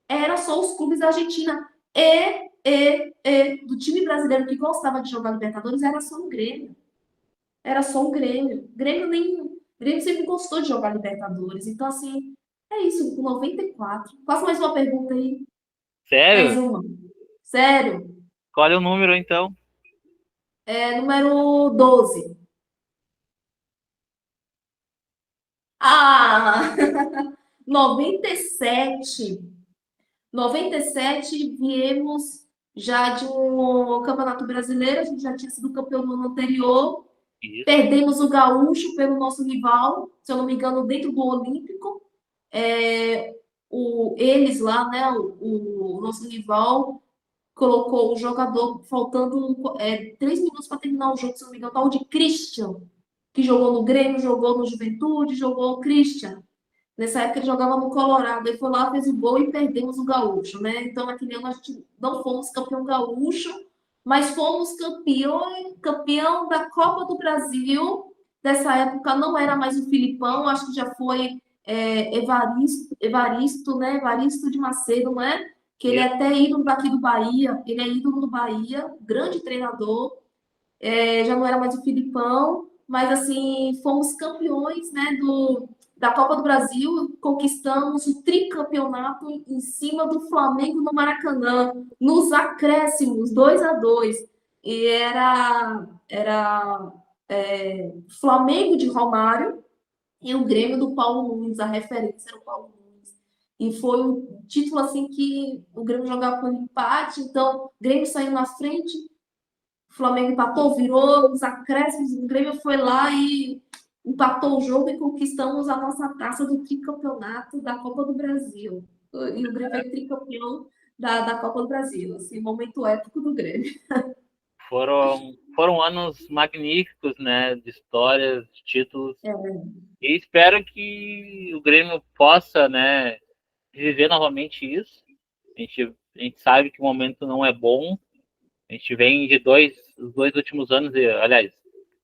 era só os clubes da Argentina. Do time brasileiro que gostava de jogar Libertadores era só o Grêmio. Era só o Grêmio. Grêmio sempre gostou de jogar Libertadores. Então, assim, é isso, com 94. Faça mais uma pergunta aí. Mais Sério? uma. Sério. Escolhe o número, então. Número 12. Ah! 97. 97 viemos já de um campeonato brasileiro, a gente já tinha sido campeão no ano anterior. Isso. Perdemos o Gaúcho pelo nosso rival, se eu não me engano, dentro do Olímpico. Eles lá, né, o nosso rival, colocou o jogador faltando 3 minutos para terminar o jogo, se eu não me engano, tal de Christian, que jogou no Grêmio, jogou no Juventude, jogou o Christian. Nessa época ele jogava no Colorado, ele foi lá, fez o gol e perdemos o Gaúcho, né? Então naquele ano a gente não fomos campeão gaúcho, mas fomos campeão da Copa do Brasil. Dessa época não era mais o Filipão, acho que já foi Evaristo, né? Evaristo de Macedo, né? Que ele é Isso. até ídolo daqui do Bahia, ele é ídolo do Bahia, grande treinador. Já não era mais o Filipão, mas assim, fomos campeões, né, da Copa do Brasil, conquistamos o tricampeonato em cima do Flamengo no Maracanã, nos acréscimos, 2-2. E era Flamengo de Romário e o Grêmio do Paulo Nunes, a referência era o Paulo Nunes. E foi um título assim que o Grêmio jogava por empate, então o Grêmio saiu na frente, o Flamengo empatou, virou os acréscimos, o Grêmio foi lá e empatou o jogo e conquistamos a nossa taça do tricampeonato da Copa do Brasil. E o Grêmio é tricampeão da Copa do Brasil. Assim, momento épico do Grêmio. Foram anos magníficos, né? De histórias, de títulos. É, E espero que o Grêmio possa, né? Viver novamente isso. A gente sabe que o momento não é bom. A gente vem de os dois últimos anos, aliás,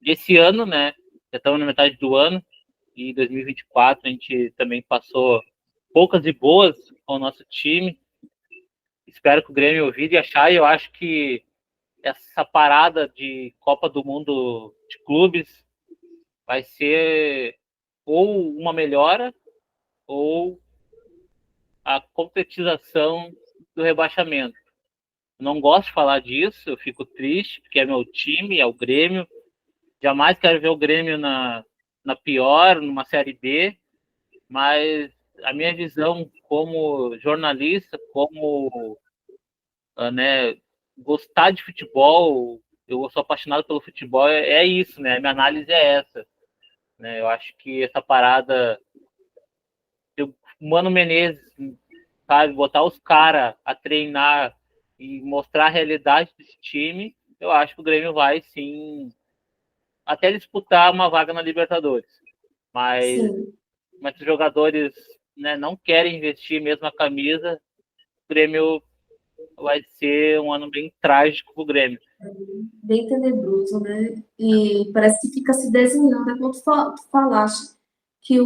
esse ano, né? Já estamos na metade do ano. E 2024 a gente também passou poucas e boas com o nosso time. Espero que o Grêmio ouvir e achar. E eu acho que essa parada de Copa do Mundo de clubes vai ser ou uma melhora ou a concretização do rebaixamento. Eu não gosto de falar disso, eu fico triste, porque é meu time, é o Grêmio. Jamais quero ver o Grêmio na pior, numa Série B, mas a minha visão como jornalista, como né, gostar de futebol, eu sou apaixonado pelo futebol, é isso, né? A minha análise é essa. Né? Eu acho que essa parada, o Mano Menezes, sabe, botar os caras a treinar e mostrar a realidade desse time, eu acho que o Grêmio vai sim até disputar uma vaga na Libertadores. Mas, sim. mas os jogadores, né, não querem investir mesmo a camisa, o Grêmio vai ser um ano bem trágico para o Grêmio. Bem tenebroso, né? E parece que fica se desenhando. É como tu falaste, que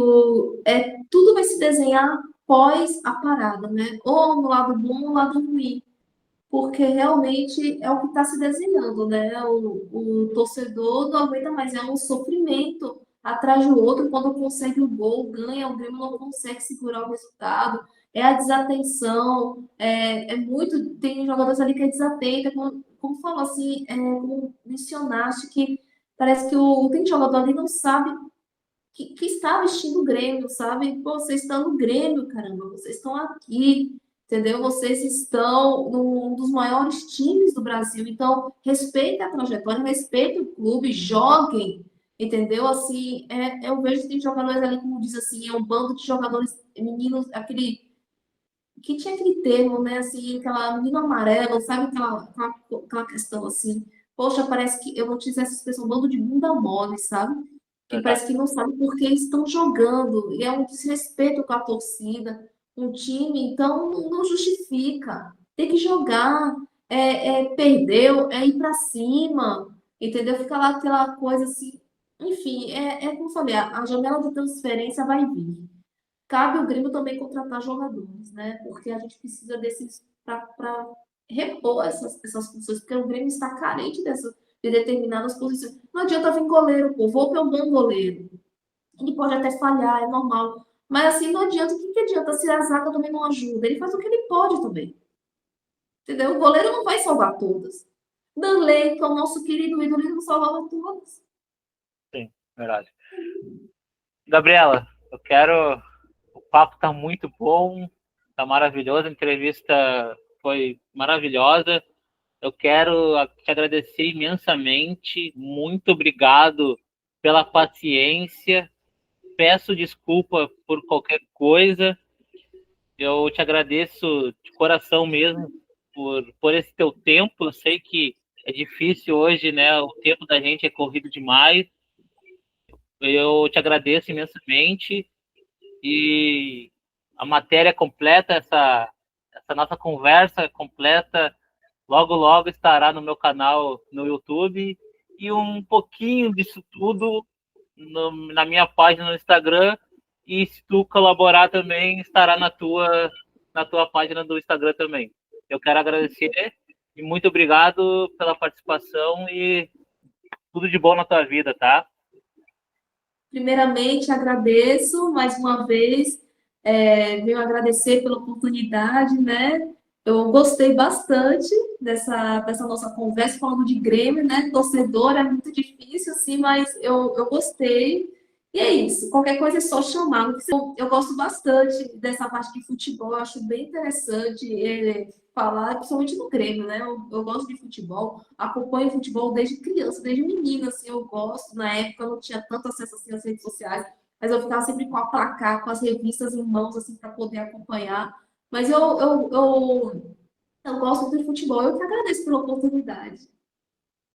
tudo vai se desenhar pós a parada, né? Ou no lado bom ou no lado ruim. Porque realmente é o que está se desenhando, né? O torcedor não aguenta mais, é um sofrimento atrás do outro. Quando consegue o gol, ganha, o Grêmio não consegue segurar o resultado. É a desatenção, muito. Tem jogadores ali que é desatenta, como falou assim, como mencionaste, que parece que tem jogador ali que não sabe que está vestindo o Grêmio, sabe? Pô, vocês estão no Grêmio, caramba, vocês estão aqui, entendeu? Vocês estão num dos maiores times do Brasil, então respeita a trajetória, respeita o clube, joguem, entendeu? Assim, eu vejo que tem jogadores ali, como diz assim, é um bando de jogadores meninos, aquele que tinha aquele termo, né? Assim, aquela menino amarelo, sabe? Aquela questão assim. Poxa, parece que eu vou te dizer essa expressão, um bando de bunda mole, sabe? Que Verdade. parece que não sabe por que estão jogando. E é um desrespeito com a torcida, um time, então não justifica. Tem que jogar. Perdeu, é ir para cima. entendeu? Fica lá aquela coisa assim, enfim, como eu falei, a janela de transferência vai vir. Cabe o Grêmio também contratar jogadores, né? Porque a gente precisa desses para repor essas funções, porque o Grêmio está carente de determinadas posições. Não adianta vir goleiro, pô. O Volpe é um bom goleiro. Ele pode até falhar, é normal. Mas assim, não adianta. O que, que adianta se a zaga também não ajuda? Ele faz o que ele pode também. Entendeu? O goleiro não vai salvar todas. Danley, que é o nosso querido ídolo, ele não salvava todas. Sim, verdade. Gabriela, eu quero. O papo tá muito bom, tá maravilhoso, a entrevista foi maravilhosa. Eu quero te agradecer imensamente. Muito obrigado pela paciência. Peço desculpa por qualquer coisa. Eu te agradeço de coração mesmo por esse teu tempo. Eu sei que é difícil hoje, né? O tempo da gente é corrido demais. Eu te agradeço imensamente e a matéria completa, essa nossa conversa completa, logo, logo estará no meu canal no YouTube e um pouquinho disso tudo na minha página no Instagram. E se tu colaborar também, estará na tua página do Instagram também. Eu quero agradecer e muito obrigado pela participação e tudo de bom na tua vida, tá? Primeiramente, agradeço mais uma vez, venho agradecer pela oportunidade, né? Eu gostei bastante dessa nossa conversa falando de Grêmio, né? Torcedor é muito difícil, assim, mas eu gostei. E é isso, qualquer coisa é só chamar. Eu gosto bastante dessa parte de futebol, eu acho bem interessante falar, principalmente no Grêmio, né? Eu gosto de futebol, acompanho futebol desde criança, desde menina, assim, eu gosto. Na época eu não tinha tanto acesso assim às redes sociais, mas eu ficava sempre com a placar, com as revistas em mãos, assim, para poder acompanhar. Mas eu gosto muito de futebol, eu que agradeço pela oportunidade.